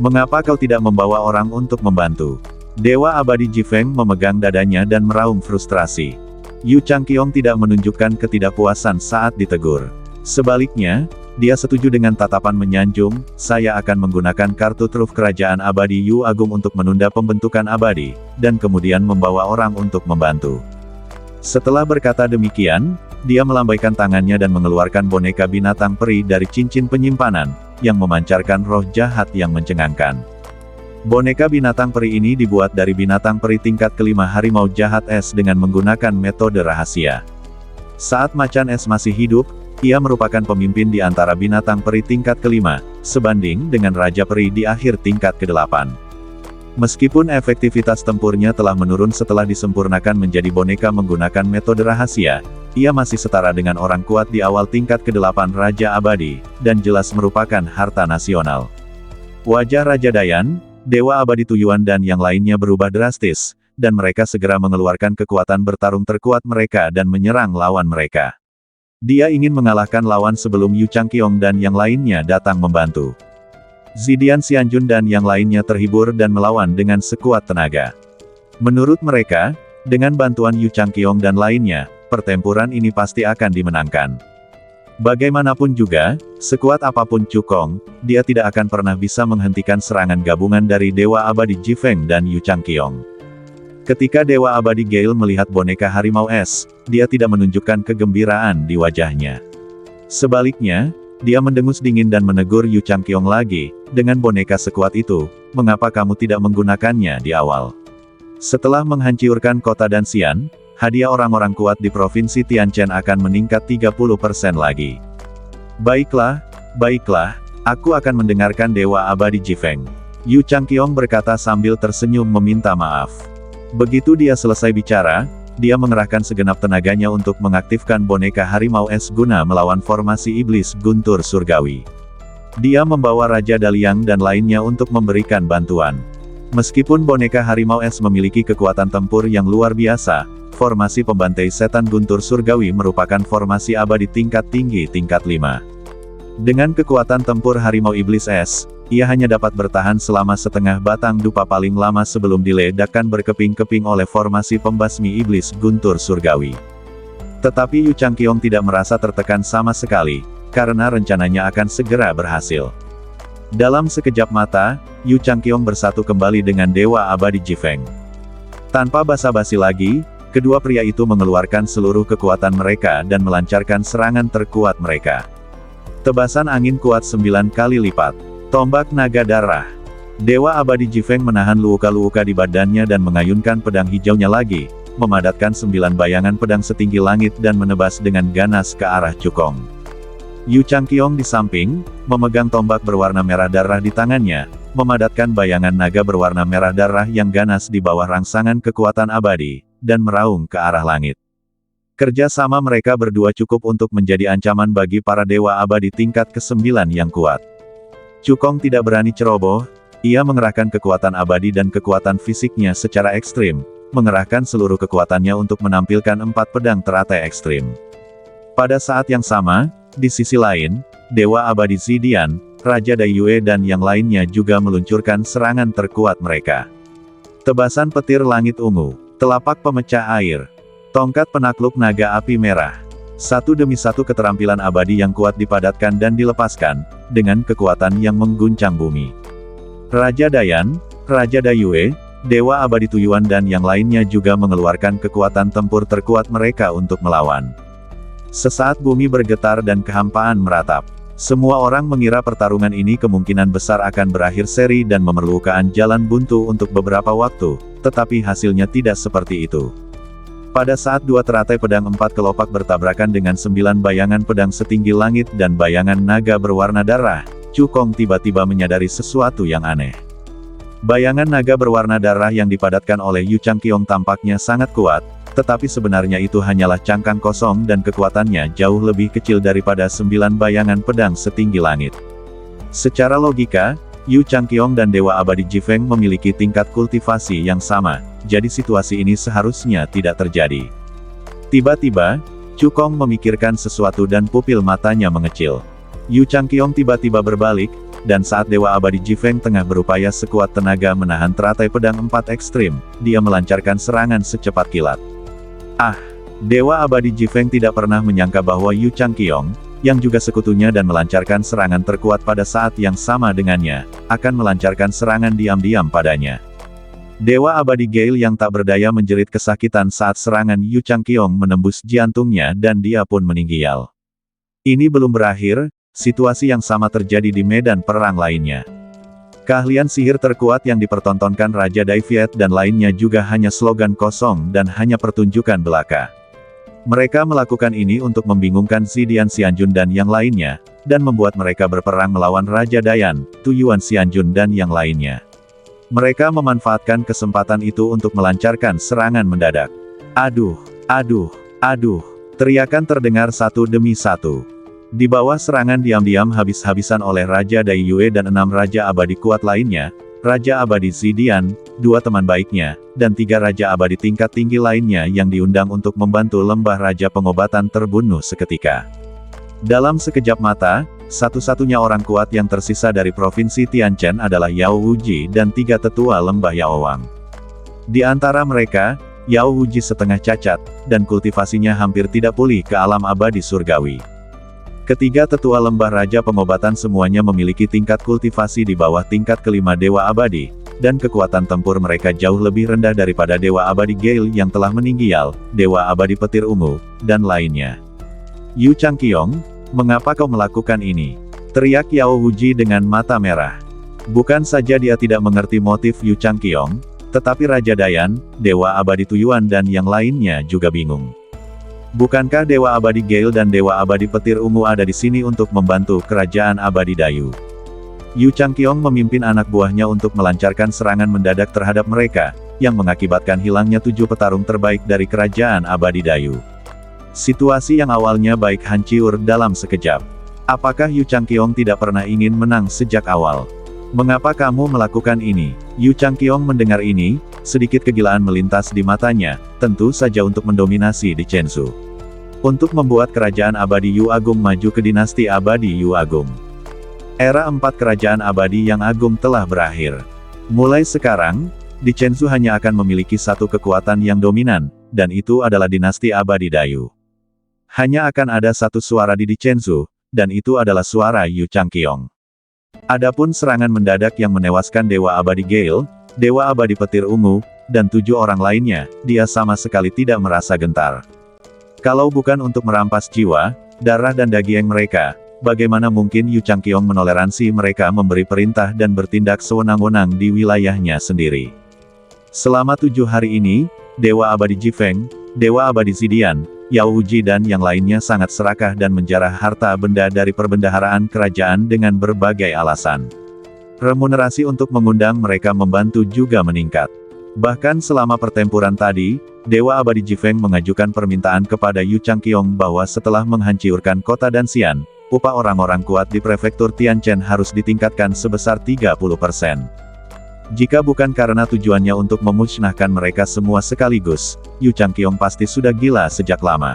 Mengapa kau tidak membawa orang untuk membantu? Dewa Abadi Jifeng memegang dadanya dan meraung frustrasi. Yu Changqiong tidak menunjukkan ketidakpuasan saat ditegur. Sebaliknya, dia setuju dengan tatapan menyanjung, saya akan menggunakan kartu truf kerajaan abadi Yu Agung untuk menunda pembentukan abadi, dan kemudian membawa orang untuk membantu. Setelah berkata demikian, dia melambaikan tangannya dan mengeluarkan boneka binatang peri dari cincin penyimpanan, yang memancarkan roh jahat yang mencengangkan. Boneka binatang peri ini dibuat dari binatang peri tingkat kelima harimau jahat es dengan menggunakan metode rahasia. Saat macan es masih hidup, ia merupakan pemimpin di antara binatang peri tingkat kelima, sebanding dengan Raja Peri di akhir tingkat ke-8. Meskipun efektivitas tempurnya telah menurun setelah disempurnakan menjadi boneka menggunakan metode rahasia, ia masih setara dengan orang kuat di awal tingkat ke-8 Raja Abadi, dan jelas merupakan harta nasional. Wajah Raja Dayan, Dewa Abadi Tujuan dan yang lainnya berubah drastis, dan mereka segera mengeluarkan kekuatan bertarung terkuat mereka dan menyerang lawan mereka. Dia ingin mengalahkan lawan sebelum Yu Changqiong dan yang lainnya datang membantu. Zidian Xianjun dan yang lainnya terhibur dan melawan dengan sekuat tenaga. Menurut mereka, dengan bantuan Yu Changqiong dan lainnya, pertempuran ini pasti akan dimenangkan. Bagaimanapun juga, sekuat apapun Cukong, dia tidak akan pernah bisa menghentikan serangan gabungan dari Dewa Abadi Jifeng dan Yu Changqiong. Ketika Dewa Abadi Gale melihat boneka harimau es, dia tidak menunjukkan kegembiraan di wajahnya. Sebaliknya, dia mendengus dingin dan menegur Yu Changqiong lagi, dengan boneka sekuat itu, mengapa kamu tidak menggunakannya di awal? Setelah menghancurkan kota Danxian, hadiah orang-orang kuat di Provinsi Tianchen akan meningkat 30% lagi. Baiklah, aku akan mendengarkan Dewa Abadi Jifeng. Yu Changqiong berkata sambil tersenyum meminta maaf. Begitu dia selesai bicara, dia mengerahkan segenap tenaganya untuk mengaktifkan boneka harimau es guna melawan formasi iblis guntur surgawi. Dia membawa Raja Daliang dan lainnya untuk memberikan bantuan. Meskipun boneka harimau es memiliki kekuatan tempur yang luar biasa, formasi pembantai setan guntur surgawi merupakan formasi abadi tingkat tinggi tingkat 5. Dengan kekuatan tempur harimau iblis es, ia hanya dapat bertahan selama setengah batang dupa paling lama sebelum diledakkan berkeping-keping oleh formasi pembasmi iblis guntur surgawi. Tetapi Yu Changqiong tidak merasa tertekan sama sekali, karena rencananya akan segera berhasil. Dalam sekejap mata, Yu Changqiong bersatu kembali dengan Dewa Abadi Jifeng. Tanpa basa-basi lagi, kedua pria itu mengeluarkan seluruh kekuatan mereka dan melancarkan serangan terkuat mereka. Tebasan angin kuat 9 kali lipat. Tombak naga darah. Dewa Abadi Jifeng menahan luka-luka di badannya dan mengayunkan pedang hijaunya lagi, memadatkan 9 bayangan pedang setinggi langit dan menebas dengan ganas ke arah Cukong. Yu Changqiong di samping, memegang tombak berwarna merah darah di tangannya, memadatkan bayangan naga berwarna merah darah yang ganas di bawah rangsangan kekuatan abadi, dan meraung ke arah langit. Kerja sama mereka berdua cukup untuk menjadi ancaman bagi para dewa abadi tingkat ke-9 yang kuat. Cukong tidak berani ceroboh, ia mengerahkan kekuatan abadi dan kekuatan fisiknya secara ekstrim, mengerahkan seluruh kekuatannya untuk menampilkan 4 pedang teratai ekstrim. Pada saat yang sama, di sisi lain, Dewa Abadi Zidian, Raja Daiyue dan yang lainnya juga meluncurkan serangan terkuat mereka. Tebasan petir langit ungu, telapak pemecah air, tongkat penakluk naga api merah. Satu demi satu keterampilan abadi yang kuat dipadatkan dan dilepaskan, dengan kekuatan yang mengguncang bumi. Raja Dayan, Raja Daiyue, Dewa Abadi Tujuan dan yang lainnya juga mengeluarkan kekuatan tempur terkuat mereka untuk melawan. Sesaat bumi bergetar dan kehampaan meratap. Semua orang mengira pertarungan ini kemungkinan besar akan berakhir seri dan memerlukan jalan buntu untuk beberapa waktu, tetapi hasilnya tidak seperti itu. Pada saat 2 teratai pedang 4 kelopak bertabrakan dengan 9 bayangan pedang setinggi langit dan bayangan naga berwarna darah, Cukong tiba-tiba menyadari sesuatu yang aneh. Bayangan naga berwarna darah yang dipadatkan oleh Yu Changqiong tampaknya sangat kuat, tetapi sebenarnya itu hanyalah cangkang kosong dan kekuatannya jauh lebih kecil daripada 9 bayangan pedang setinggi langit. Secara logika, Yu Changqiong dan Dewa Abadi Jifeng memiliki tingkat kultivasi yang sama, jadi situasi ini seharusnya tidak terjadi. Tiba-tiba, Cukong memikirkan sesuatu dan pupil matanya mengecil. Yu Changqiong tiba-tiba berbalik, dan saat Dewa Abadi Jifeng tengah berupaya sekuat tenaga menahan teratai pedang 4 ekstrim, dia melancarkan serangan secepat kilat. Dewa Abadi Jifeng tidak pernah menyangka bahwa Yu Changqiong, yang juga sekutunya dan melancarkan serangan terkuat pada saat yang sama dengannya, akan melancarkan serangan diam-diam padanya. Dewa Abadi Gale yang tak berdaya menjerit kesakitan saat serangan Yu Changqiong menembus jantungnya dan dia pun meninggal. Ini belum berakhir, situasi yang sama terjadi di medan perang lainnya. Keahlian sihir terkuat yang dipertontonkan Raja Dai Viet dan lainnya juga hanya slogan kosong dan hanya pertunjukan belaka. Mereka melakukan ini untuk membingungkan Zidian Xianjun dan yang lainnya, dan membuat mereka berperang melawan Raja Dayan, Tuyuan Xianjun dan yang lainnya. Mereka memanfaatkan kesempatan itu untuk melancarkan serangan mendadak. Aduh, aduh, aduh, teriakan terdengar satu demi satu. Di bawah serangan diam-diam habis-habisan oleh Raja Dai Yue dan 6 Raja Abadi kuat lainnya, Raja Abadi Zidian, 2 teman baiknya, dan 3 Raja Abadi tingkat tinggi lainnya yang diundang untuk membantu lembah Raja Pengobatan terbunuh seketika. Dalam sekejap mata, satu-satunya orang kuat yang tersisa dari Provinsi Tianchen adalah Yao Wuji dan 3 tetua lembah Yaowang. Di antara mereka, Yao Wuji setengah cacat, dan kultivasinya hampir tidak pulih ke alam abadi surgawi. Ketiga tetua lembah Raja Pengobatan semuanya memiliki tingkat kultivasi di bawah tingkat kelima Dewa Abadi, dan kekuatan tempur mereka jauh lebih rendah daripada Dewa Abadi Gale yang telah meninggal, Dewa Abadi Petir Ungu, dan lainnya. Yu Changqiong, mengapa kau melakukan ini? Teriak Yao Wuji dengan mata merah. Bukan saja dia tidak mengerti motif Yu Changqiong, tetapi Raja Dayan, Dewa Abadi Tuyuan dan yang lainnya juga bingung. Bukankah Dewa Abadi Gale dan Dewa Abadi Petir Ungu ada di sini untuk membantu Kerajaan Abadi Dayu? Yu Changqiong memimpin anak buahnya untuk melancarkan serangan mendadak terhadap mereka, yang mengakibatkan hilangnya 7 petarung terbaik dari Kerajaan Abadi Dayu. Situasi yang awalnya baik hancur dalam sekejap. Apakah Yu Changqiong tidak pernah ingin menang sejak awal? Mengapa kamu melakukan ini? Yu Changqiong mendengar ini, sedikit kegilaan melintas di matanya, tentu saja untuk mendominasi di Chensu. Untuk membuat Kerajaan Abadi Yu Agung maju ke dinasti Abadi Yu Agung. Era 4 Kerajaan Abadi yang Agung telah berakhir. Mulai sekarang, di Chensu hanya akan memiliki satu kekuatan yang dominan, dan itu adalah dinasti Abadi Dayu. Hanya akan ada satu suara di Chensu, dan itu adalah suara Yu Changqiong. Adapun serangan mendadak yang menewaskan Dewa Abadi Gale, Dewa Abadi Petir Ungu, dan 7 orang lainnya, dia sama sekali tidak merasa gentar. Kalau bukan untuk merampas jiwa, darah dan daging mereka, bagaimana mungkin Yu Changqiong menoleransi mereka memberi perintah dan bertindak sewenang-wenang di wilayahnya sendiri. Selama 7 hari ini, Dewa Abadi Jifeng, Dewa Abadi Zidian, Yao Wuji dan yang lainnya sangat serakah dan menjarah harta benda dari perbendaharaan kerajaan dengan berbagai alasan. Remunerasi untuk mengundang mereka membantu juga meningkat. Bahkan selama pertempuran tadi, Dewa Abadi Jifeng mengajukan permintaan kepada Yu Changqiong bahwa setelah menghancurkan kota Danxian, upah orang-orang kuat di prefektur Tianchen harus ditingkatkan sebesar 30%. Jika bukan karena tujuannya untuk memusnahkan mereka semua sekaligus, Yu Changqiong pasti sudah gila sejak lama.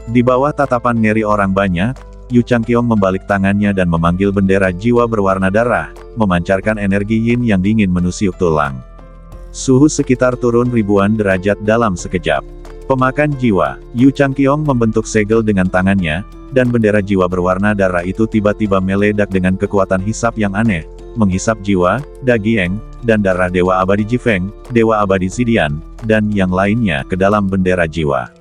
Di bawah tatapan ngeri orang banyak, Yu Changqiong membalik tangannya dan memanggil bendera jiwa berwarna darah, memancarkan energi yin yang dingin menusuk tulang. Suhu sekitar turun ribuan derajat dalam sekejap. Pemakan jiwa, Yu Changqiong membentuk segel dengan tangannya, dan bendera jiwa berwarna darah itu tiba-tiba meledak dengan kekuatan hisap yang aneh, menghisap jiwa, daging, dan darah Dewa Abadi Jifeng, Dewa Abadi Zidian, dan yang lainnya ke dalam bendera jiwa.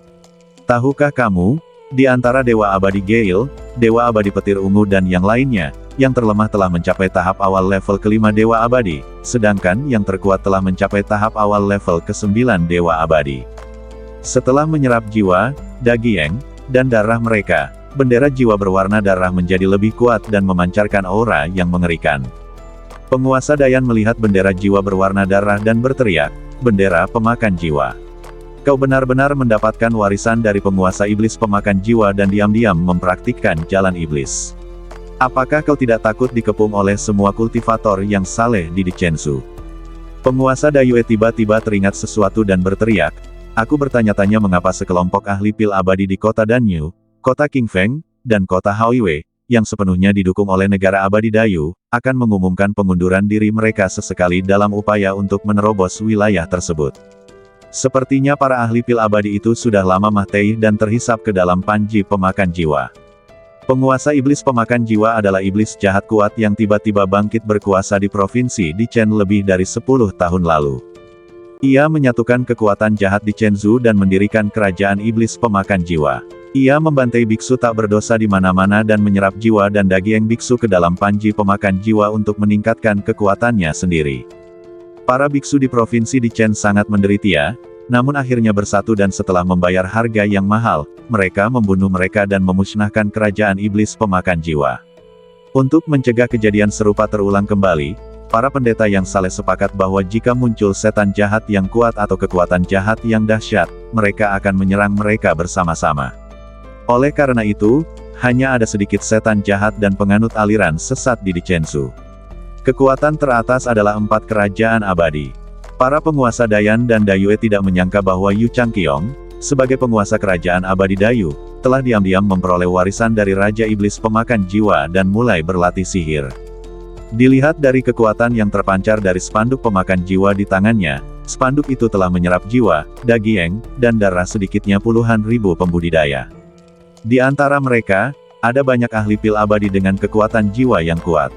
Tahukah kamu, di antara Dewa Abadi Gale, Dewa Abadi Petir Ungu dan yang lainnya, yang terlemah telah mencapai tahap awal level kelima Dewa Abadi, sedangkan yang terkuat telah mencapai tahap awal level ke-9 Dewa Abadi. Setelah menyerap jiwa, daging, dan darah mereka, bendera jiwa berwarna darah menjadi lebih kuat dan memancarkan aura yang mengerikan. Penguasa Dayan melihat bendera jiwa berwarna darah dan berteriak, "Bendera pemakan jiwa. Kau benar-benar mendapatkan warisan dari penguasa iblis pemakan jiwa dan diam-diam mempraktikkan jalan iblis. Apakah kau tidak takut dikepung oleh semua kultivator yang saleh di Chensu?" Penguasa Dayue tiba-tiba teringat sesuatu dan berteriak, "Aku bertanya-tanya mengapa sekelompok ahli pil abadi di kota Danyu, kota Qingfeng, dan kota Haoiwei, yang sepenuhnya didukung oleh negara abadi Dayu, akan mengumumkan pengunduran diri mereka sesekali dalam upaya untuk menerobos wilayah tersebut. Sepertinya para ahli pil abadi itu sudah lama mati dan terhisap ke dalam panji pemakan jiwa." Penguasa iblis pemakan jiwa adalah iblis jahat kuat yang tiba-tiba bangkit berkuasa di provinsi di Chen lebih dari 10 tahun lalu. Ia menyatukan kekuatan jahat di Chenzhou dan mendirikan kerajaan iblis pemakan jiwa. Ia membantai biksu tak berdosa di mana-mana dan menyerap jiwa dan daging biksu ke dalam panji pemakan jiwa untuk meningkatkan kekuatannya sendiri. Para biksu di provinsi di Chen sangat menderita, namun akhirnya bersatu dan setelah membayar harga yang mahal, mereka membunuh mereka dan memusnahkan kerajaan iblis pemakan jiwa. Untuk mencegah kejadian serupa terulang kembali, para pendeta yang saleh sepakat bahwa jika muncul setan jahat yang kuat atau kekuatan jahat yang dahsyat, mereka akan menyerang mereka bersama-sama. Oleh karena itu, hanya ada sedikit setan jahat dan penganut aliran sesat di Chenzhou. Kekuatan teratas adalah 4 kerajaan abadi. Para penguasa Dayan dan Dayue tidak menyangka bahwa Yu Changqiong, sebagai penguasa kerajaan abadi Dayu, telah diam-diam memperoleh warisan dari Raja Iblis pemakan jiwa dan mulai berlatih sihir. Dilihat dari kekuatan yang terpancar dari spanduk pemakan jiwa di tangannya, spanduk itu telah menyerap jiwa, daging, dan darah sedikitnya puluhan ribu pembudidaya. Di antara mereka, ada banyak ahli pil abadi dengan kekuatan jiwa yang kuat.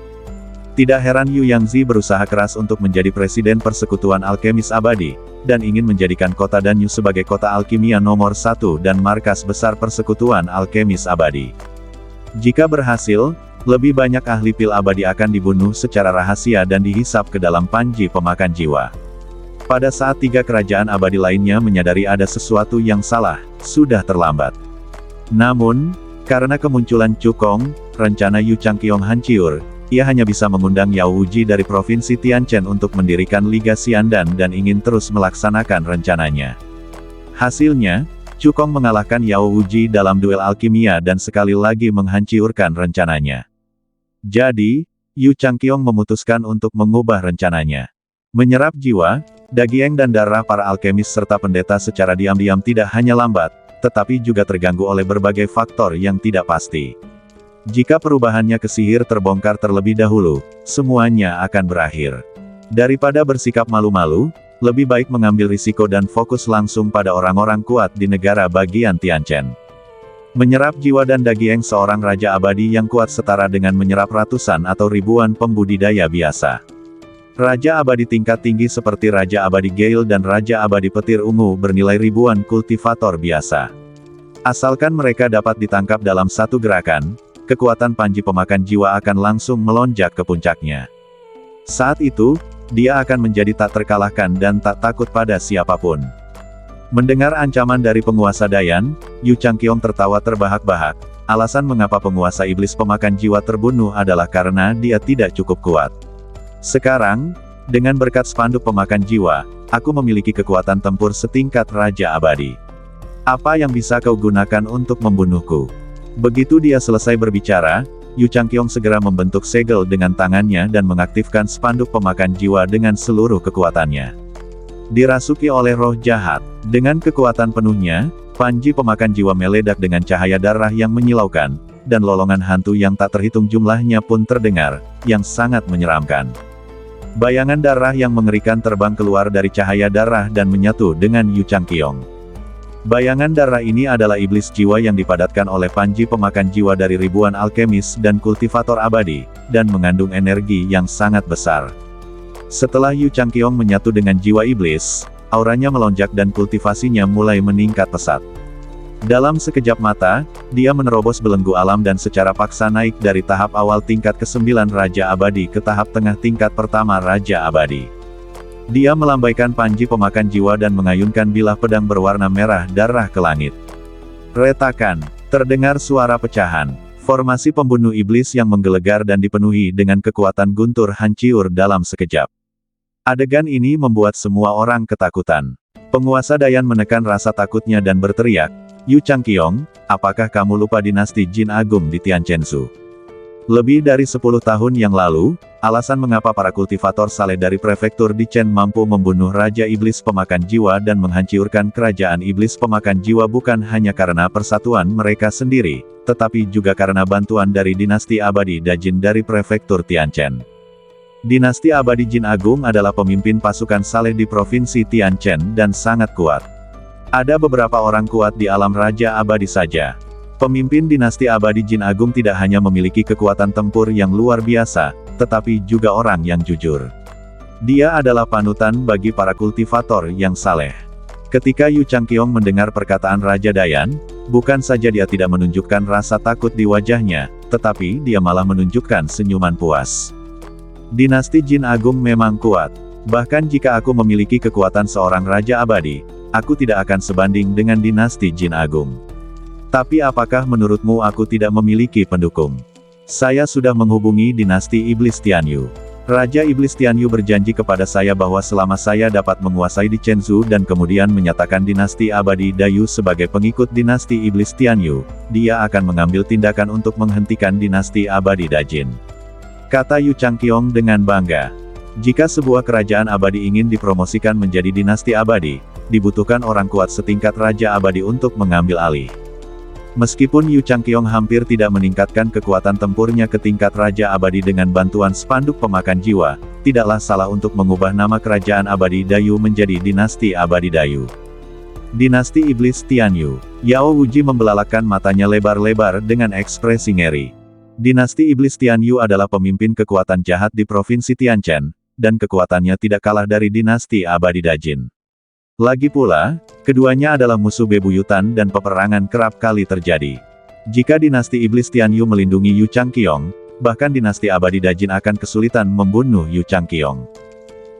Tidak heran Yu Yangzi berusaha keras untuk menjadi presiden persekutuan alkemis abadi, dan ingin menjadikan kota Danyu sebagai kota alkimia nomor 1 dan markas besar persekutuan alkemis abadi. Jika berhasil, lebih banyak ahli pil abadi akan dibunuh secara rahasia dan dihisap ke dalam panji pemakan jiwa. Pada saat 3 kerajaan abadi lainnya menyadari ada sesuatu yang salah, sudah terlambat. Namun, karena kemunculan Cukong, rencana Yu Changqiong hancur, ia hanya bisa mengundang Yao Wuji dari provinsi Tianchen untuk mendirikan Liga Xiandan dan ingin terus melaksanakan rencananya. Hasilnya, Cukong mengalahkan Yao Wuji dalam duel alkimia dan sekali lagi menghancurkan rencananya. Jadi, Yu Changqiong memutuskan untuk mengubah rencananya. Menyerap jiwa, daging dan darah para alkemis serta pendeta secara diam-diam tidak hanya lambat, tetapi juga terganggu oleh berbagai faktor yang tidak pasti. Jika perubahannya ke sihir terbongkar terlebih dahulu, semuanya akan berakhir. Daripada bersikap malu-malu, lebih baik mengambil risiko dan fokus langsung pada orang-orang kuat di negara bagian Tianchen. Menyerap jiwa dan daging seorang raja abadi yang kuat setara dengan menyerap ratusan atau ribuan pembudidaya biasa. Raja abadi tingkat tinggi seperti Raja Abadi Gale dan Raja Abadi Petir Ungu bernilai ribuan kultivator biasa. Asalkan mereka dapat ditangkap dalam satu gerakan, kekuatan panji pemakan jiwa akan langsung melonjak ke puncaknya. Saat itu, dia akan menjadi tak terkalahkan dan tak takut pada siapapun. Mendengar ancaman dari penguasa Dayan, Yu Changqiong tertawa terbahak-bahak. Alasan mengapa penguasa iblis pemakan jiwa terbunuh adalah karena dia tidak cukup kuat. Sekarang, dengan berkat spanduk pemakan jiwa, aku memiliki kekuatan tempur setingkat Raja Abadi. Apa yang bisa kau gunakan untuk membunuhku? Begitu dia selesai berbicara, Yu Changqiong segera membentuk segel dengan tangannya dan mengaktifkan spanduk pemakan jiwa dengan seluruh kekuatannya. Dirasuki oleh roh jahat, dengan kekuatan penuhnya, panji pemakan jiwa meledak dengan cahaya darah yang menyilaukan, dan lolongan hantu yang tak terhitung jumlahnya pun terdengar, yang sangat menyeramkan. Bayangan darah yang mengerikan terbang keluar dari cahaya darah dan menyatu dengan Yu Changqiong. Bayangan darah ini adalah iblis jiwa yang dipadatkan oleh panji pemakan jiwa dari ribuan alkemis dan kultivator abadi, dan mengandung energi yang sangat besar. Setelah Yu Changqiong menyatu dengan jiwa iblis, auranya melonjak dan kultivasinya mulai meningkat pesat. Dalam sekejap mata, dia menerobos belenggu alam dan secara paksa naik dari tahap awal tingkat ke-9 Raja Abadi ke tahap tengah tingkat pertama Raja Abadi. Dia melambaikan panji pemakan jiwa dan mengayunkan bilah pedang berwarna merah darah ke langit. Retakan, terdengar suara pecahan. Formasi pembunuh iblis yang menggelegar dan dipenuhi dengan kekuatan guntur hancur dalam sekejap. Adegan ini membuat semua orang ketakutan. Penguasa Dayan menekan rasa takutnya dan berteriak, Yu Changqiong, apakah kamu lupa dinasti Jin Agung di Tianchenzhou? Lebih dari 10 tahun yang lalu, alasan mengapa para kultivator saleh dari prefektur di Chen mampu membunuh Raja Iblis Pemakan Jiwa dan menghancurkan kerajaan Iblis Pemakan Jiwa bukan hanya karena persatuan mereka sendiri, tetapi juga karena bantuan dari dinasti abadi Dajin dari prefektur Tianchen. Dinasti abadi Jin Agung adalah pemimpin pasukan saleh di provinsi Tianchen dan sangat kuat. Ada beberapa orang kuat di alam Raja Abadi saja. Pemimpin dinasti abadi Jin Agung tidak hanya memiliki kekuatan tempur yang luar biasa, tetapi juga orang yang jujur. Dia adalah panutan bagi para kultivator yang saleh. Ketika Yu Changqiong mendengar perkataan Raja Dayan, bukan saja dia tidak menunjukkan rasa takut di wajahnya, tetapi dia malah menunjukkan senyuman puas. Dinasti Jin Agung memang kuat. Bahkan jika aku memiliki kekuatan seorang Raja Abadi, aku tidak akan sebanding dengan dinasti Jin Agung. Tapi apakah menurutmu aku tidak memiliki pendukung? Saya sudah menghubungi dinasti Iblis Tianyu. Raja Iblis Tianyu berjanji kepada saya bahwa selama saya dapat menguasai di Chenzhou dan kemudian menyatakan dinasti abadi Dayu sebagai pengikut dinasti Iblis Tianyu, dia akan mengambil tindakan untuk menghentikan dinasti abadi Dajin. Kata Yu Changqiong dengan bangga. Jika sebuah kerajaan abadi ingin dipromosikan menjadi dinasti abadi, dibutuhkan orang kuat setingkat Raja Abadi untuk mengambil alih. Meskipun Yu Changqiong hampir tidak meningkatkan kekuatan tempurnya ke tingkat Raja Abadi dengan bantuan spanduk pemakan jiwa, tidaklah salah untuk mengubah nama kerajaan abadi Dayu menjadi dinasti abadi Dayu. Dinasti Iblis Tianyu. Yao Wuji membelalakkan matanya lebar-lebar dengan ekspresi ngeri. Dinasti Iblis Tianyu adalah pemimpin kekuatan jahat di Provinsi Tianchen, dan kekuatannya tidak kalah dari dinasti abadi Dajin. Lagi pula, keduanya adalah musuh bebuyutan dan peperangan kerap kali terjadi. Jika dinasti Iblis Tianyu melindungi Yu Changqiong, bahkan dinasti abadi Dajin akan kesulitan membunuh Yu Changqiong.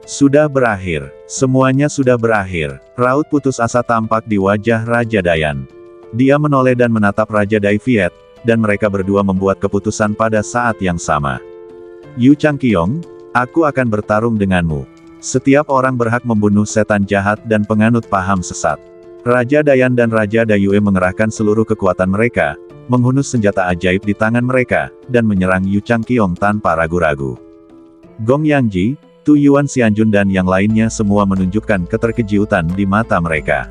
Sudah berakhir. Semuanya sudah berakhir. Raut putus asa tampak di wajah Raja Dayan. Dia menoleh dan menatap Raja Dai Viet, dan mereka berdua membuat keputusan pada saat yang sama. Yu Changqiong, aku akan bertarung denganmu. Setiap orang berhak membunuh setan jahat dan penganut paham sesat. Raja Dayan dan Raja Dayue mengerahkan seluruh kekuatan mereka, menghunus senjata ajaib di tangan mereka, dan menyerang Yu Changqiong tanpa ragu-ragu. Gong Yangji, Tu Yuan Xianjun dan yang lainnya semua menunjukkan keterkejutan di mata mereka.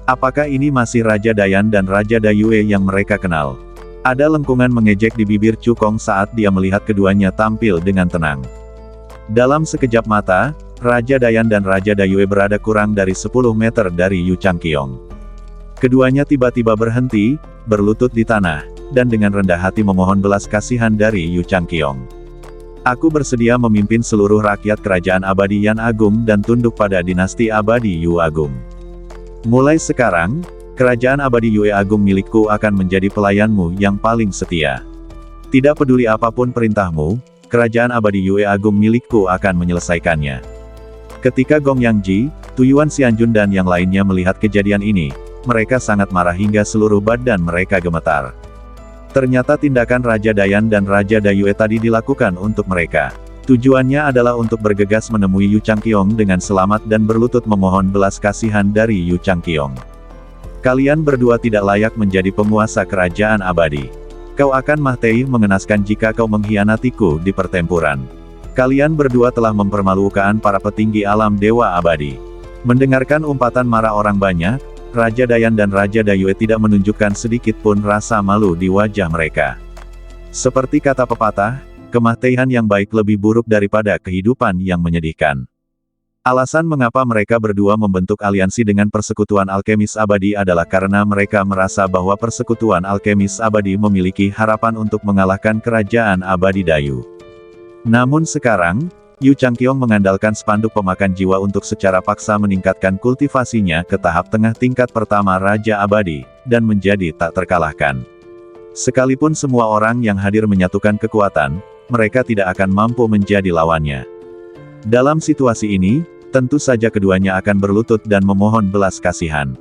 Apakah ini masih Raja Dayan dan Raja Dayue yang mereka kenal? Ada lengkungan mengejek di bibir Chu Kong saat dia melihat keduanya tampil dengan tenang. Dalam sekejap mata, Raja Dayan dan Raja Dayue berada kurang dari 10 meter dari Yu Changqiong. Keduanya tiba-tiba berhenti, berlutut di tanah, dan dengan rendah hati memohon belas kasihan dari Yu Changqiong. Aku bersedia memimpin seluruh rakyat kerajaan abadi Yan Agung dan tunduk pada dinasti abadi Yu Agung. Mulai sekarang, kerajaan abadi Yue Agung milikku akan menjadi pelayanmu yang paling setia. Tidak peduli apapun perintahmu, kerajaan abadi Yue Agung milikku akan menyelesaikannya. Ketika Gong Yangji, Tu Yuan Xianjun dan yang lainnya melihat kejadian ini, mereka sangat marah hingga seluruh badan mereka gemetar. Ternyata tindakan Raja Dayan dan Raja Dayue tadi dilakukan untuk mereka. Tujuannya adalah untuk bergegas menemui Yu Changqiong dengan selamat dan berlutut memohon belas kasihan dari Yu Changqiong. Kalian berdua tidak layak menjadi penguasa kerajaan abadi. Kau akan mati mengenaskan jika kau mengkhianatiku di pertempuran. Kalian berdua telah mempermalukan para petinggi alam dewa abadi. Mendengarkan umpatan marah orang banyak, Raja Dayan dan Raja Dayue tidak menunjukkan sedikit pun rasa malu di wajah mereka. Seperti kata pepatah, kematian yang baik lebih buruk daripada kehidupan yang menyedihkan. Alasan mengapa mereka berdua membentuk aliansi dengan persekutuan alkemis abadi adalah karena mereka merasa bahwa persekutuan alkemis abadi memiliki harapan untuk mengalahkan kerajaan abadi Dayu. Namun sekarang, Yu Changqiong mengandalkan spanduk pemakan jiwa untuk secara paksa meningkatkan kultivasinya ke tahap tengah tingkat pertama Raja Abadi, dan menjadi tak terkalahkan. Sekalipun semua orang yang hadir menyatukan kekuatan, mereka tidak akan mampu menjadi lawannya. Dalam situasi ini, tentu saja keduanya akan berlutut dan memohon belas kasihan.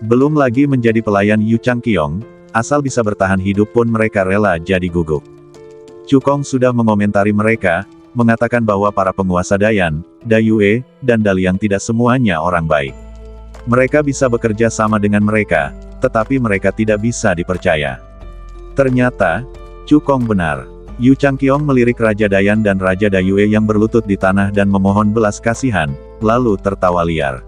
Belum lagi menjadi pelayan Yu Changqiong, asal bisa bertahan hidup pun mereka rela jadi guguk. Chu Kong sudah mengomentari mereka, mengatakan bahwa para penguasa Dayan, Dayue, dan Daliang tidak semuanya orang baik. Mereka bisa bekerja sama dengan mereka, tetapi mereka tidak bisa dipercaya. Ternyata, Chu Kong benar. Yu Changqiong melirik Raja Dayan dan Raja Dayue yang berlutut di tanah dan memohon belas kasihan, lalu tertawa liar.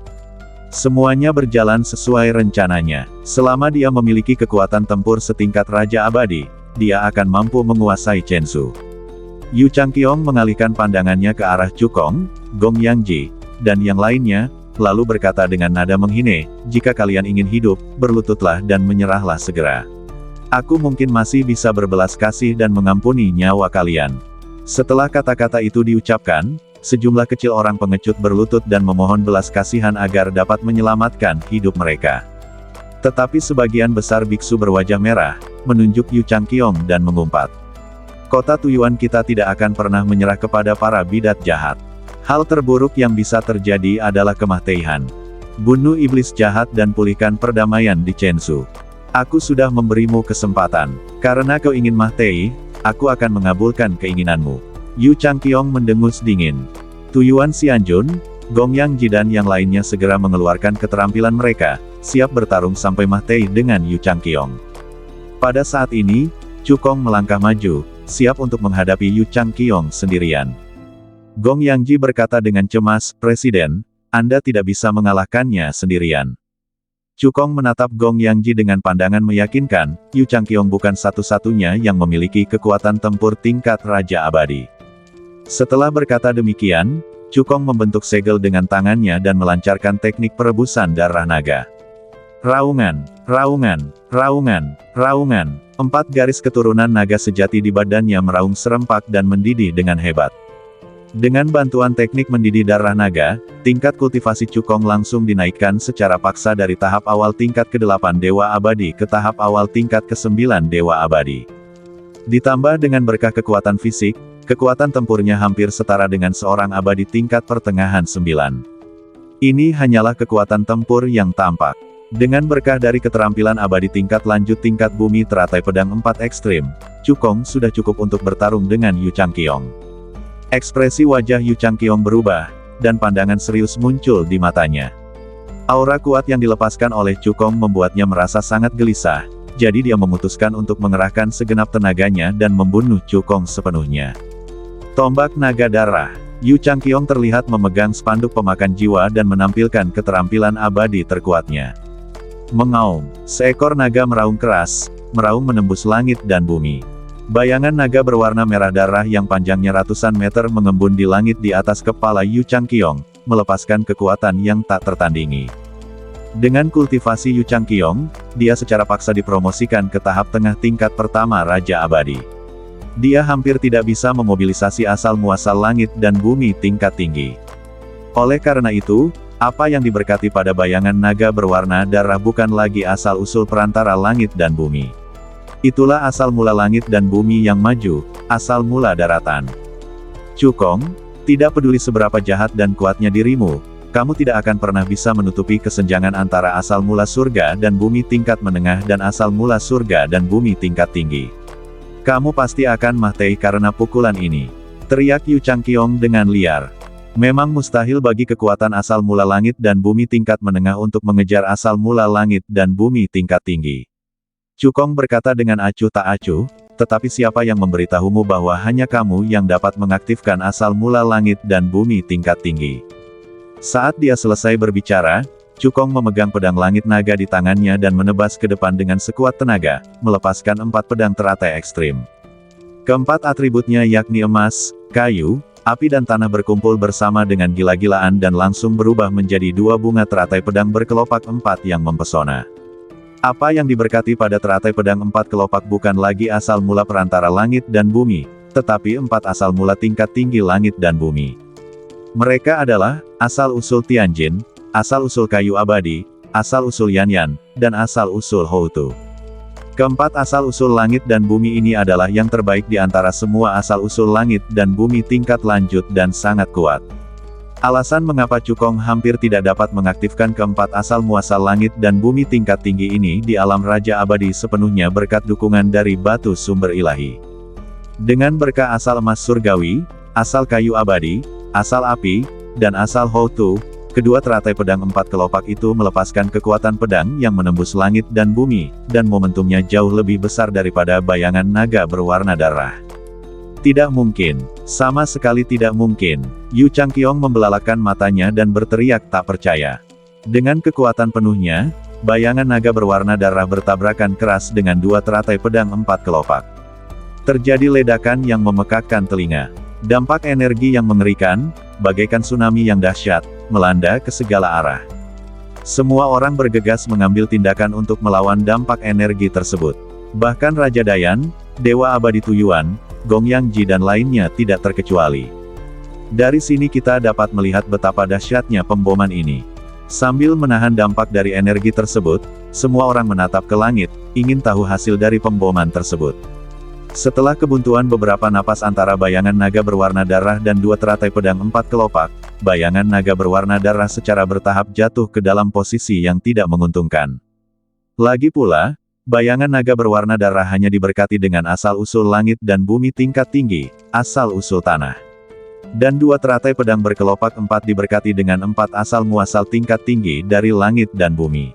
Semuanya berjalan sesuai rencananya. Selama dia memiliki kekuatan tempur setingkat Raja Abadi, dia akan mampu menguasai Chenzhou. Yu Changqiong mengalihkan pandangannya ke arah Chu Kong, Gong Yangji, dan yang lainnya, lalu berkata dengan nada menghine, jika kalian ingin hidup, berlututlah dan menyerahlah segera. Aku mungkin masih bisa berbelas kasih dan mengampuni nyawa kalian. Setelah kata-kata itu diucapkan, sejumlah kecil orang pengecut berlutut dan memohon belas kasihan agar dapat menyelamatkan hidup mereka. Tetapi sebagian besar biksu berwajah merah, menunjuk Yu Changqiong dan mengumpat. Kota Tujuan kita tidak akan pernah menyerah kepada para bidat jahat. Hal terburuk yang bisa terjadi adalah kematian. Bunuh iblis jahat dan pulihkan perdamaian di Chensu. Aku sudah memberimu kesempatan. Karena kau ingin mati, aku akan mengabulkan keinginanmu. Yu Changqiong mendengus dingin. Tujuan Xianjun, Gong Yang Ji dan yang lainnya segera mengeluarkan keterampilan mereka, siap bertarung sampai mati dengan Yu Changqiong. Pada saat ini, Chu Kong melangkah maju, siap untuk menghadapi Yu Changqiong sendirian. Gong Yang Ji berkata dengan cemas, Presiden, Anda tidak bisa mengalahkannya sendirian. Chu Kong menatap Gong Yang Ji dengan pandangan meyakinkan, Yu Changqiong bukan satu-satunya yang memiliki kekuatan tempur tingkat Raja Abadi. Setelah berkata demikian, Chu Kong membentuk segel dengan tangannya dan melancarkan teknik perebusan darah naga. Raungan, raungan, raungan, raungan. 4 garis keturunan naga sejati di badannya meraung serempak dan mendidih dengan hebat. Dengan bantuan teknik mendidih darah naga, tingkat kultivasi Chu Kong langsung dinaikkan secara paksa dari tahap awal tingkat ke-8 Dewa Abadi ke tahap awal tingkat ke-9 Dewa Abadi. Ditambah dengan berkah kekuatan fisik, kekuatan tempurnya hampir setara dengan seorang abadi tingkat pertengahan 9. Ini hanyalah kekuatan tempur yang tampak. Dengan berkah dari keterampilan abadi tingkat lanjut tingkat bumi teratai pedang 4 ekstrim, Chu Kong sudah cukup untuk bertarung dengan Yu Changqiong. Ekspresi wajah Yu Changqiong berubah, dan pandangan serius muncul di matanya. Aura kuat yang dilepaskan oleh Chu Kong membuatnya merasa sangat gelisah, jadi dia memutuskan untuk mengerahkan segenap tenaganya dan membunuh Chu Kong sepenuhnya. Tombak naga darah. Yu Changqiong terlihat memegang spanduk pemakan jiwa dan menampilkan keterampilan abadi terkuatnya. Mengaum, seekor naga meraung keras, meraung menembus langit dan bumi. Bayangan naga berwarna merah darah yang panjangnya ratusan meter mengembun di langit di atas kepala Yu Changqiong, melepaskan kekuatan yang tak tertandingi. Dengan kultivasi Yu Changqiong, dia secara paksa dipromosikan ke tahap tengah tingkat pertama Raja Abadi. Dia hampir tidak bisa memobilisasi asal-muasal langit dan bumi tingkat tinggi. Oleh karena itu, apa yang diberkati pada bayangan naga berwarna darah bukan lagi asal-usul perantara langit dan bumi. Itulah asal mula langit dan bumi yang maju, asal mula daratan. Chu Kong, tidak peduli seberapa jahat dan kuatnya dirimu, kamu tidak akan pernah bisa menutupi kesenjangan antara asal mula surga dan bumi tingkat menengah dan asal mula surga dan bumi tingkat tinggi. Kamu pasti akan mati karena pukulan ini. Teriak Yu Changqiong dengan liar. Memang mustahil bagi kekuatan asal mula langit dan bumi tingkat menengah untuk mengejar asal mula langit dan bumi tingkat tinggi. Chu Kong berkata dengan acuh tak acuh, tetapi siapa yang memberitahumu bahwa hanya kamu yang dapat mengaktifkan asal mula langit dan bumi tingkat tinggi? Saat dia selesai berbicara, Chu Kong memegang pedang langit naga di tangannya dan menebas ke depan dengan sekuat tenaga, melepaskan 4 pedang teratai ekstrim. Keempat atributnya yakni emas, kayu, api dan tanah berkumpul bersama dengan gila-gilaan dan langsung berubah menjadi 2 bunga teratai pedang berkelopak 4 yang mempesona. Apa yang diberkati pada teratai pedang 4 kelopak bukan lagi asal mula perantara langit dan bumi, tetapi 4 asal mula tingkat tinggi langit dan bumi. Mereka adalah, asal-usul Tianjin, asal-usul kayu abadi, asal-usul Yanyan, dan asal-usul Houtu. Keempat asal-usul langit dan bumi ini adalah yang terbaik di antara semua asal-usul langit dan bumi tingkat lanjut dan sangat kuat. Alasan mengapa Chu Kong hampir tidak dapat mengaktifkan keempat asal muasal langit dan bumi tingkat tinggi ini di alam Raja Abadi sepenuhnya berkat dukungan dari batu sumber ilahi. Dengan berkah asal emas surgawi, asal kayu abadi, asal api, dan asal Houtu, kedua teratai pedang 4 kelopak itu melepaskan kekuatan pedang yang menembus langit dan bumi, dan momentumnya jauh lebih besar daripada bayangan naga berwarna darah. Tidak mungkin. Sama sekali tidak mungkin. Yu Changqiong membelalakkan matanya dan berteriak tak percaya. Dengan kekuatan penuhnya, bayangan naga berwarna darah bertabrakan keras dengan 2 teratai pedang 4 kelopak. Terjadi ledakan yang memekakkan telinga. Dampak energi yang mengerikan, bagaikan tsunami yang dahsyat, melanda ke segala arah. Semua orang bergegas mengambil tindakan untuk melawan dampak energi tersebut. Bahkan Raja Dayan, Dewa Abadi Tuyuan, Gong Yang Ji dan lainnya tidak terkecuali. Dari sini kita dapat melihat betapa dahsyatnya pemboman ini. Sambil menahan dampak dari energi tersebut, semua orang menatap ke langit, ingin tahu hasil dari pemboman tersebut. Setelah kebuntuan beberapa napas antara bayangan naga berwarna darah dan dua teratai pedang 4 kelopak, bayangan naga berwarna darah secara bertahap jatuh ke dalam posisi yang tidak menguntungkan. Lagi pula, bayangan naga berwarna darah hanya diberkati dengan asal-usul langit dan bumi tingkat tinggi, asal-usul tanah. Dan dua teratai pedang berkelopak 4 diberkati dengan 4 asal-muasal tingkat tinggi dari langit dan bumi.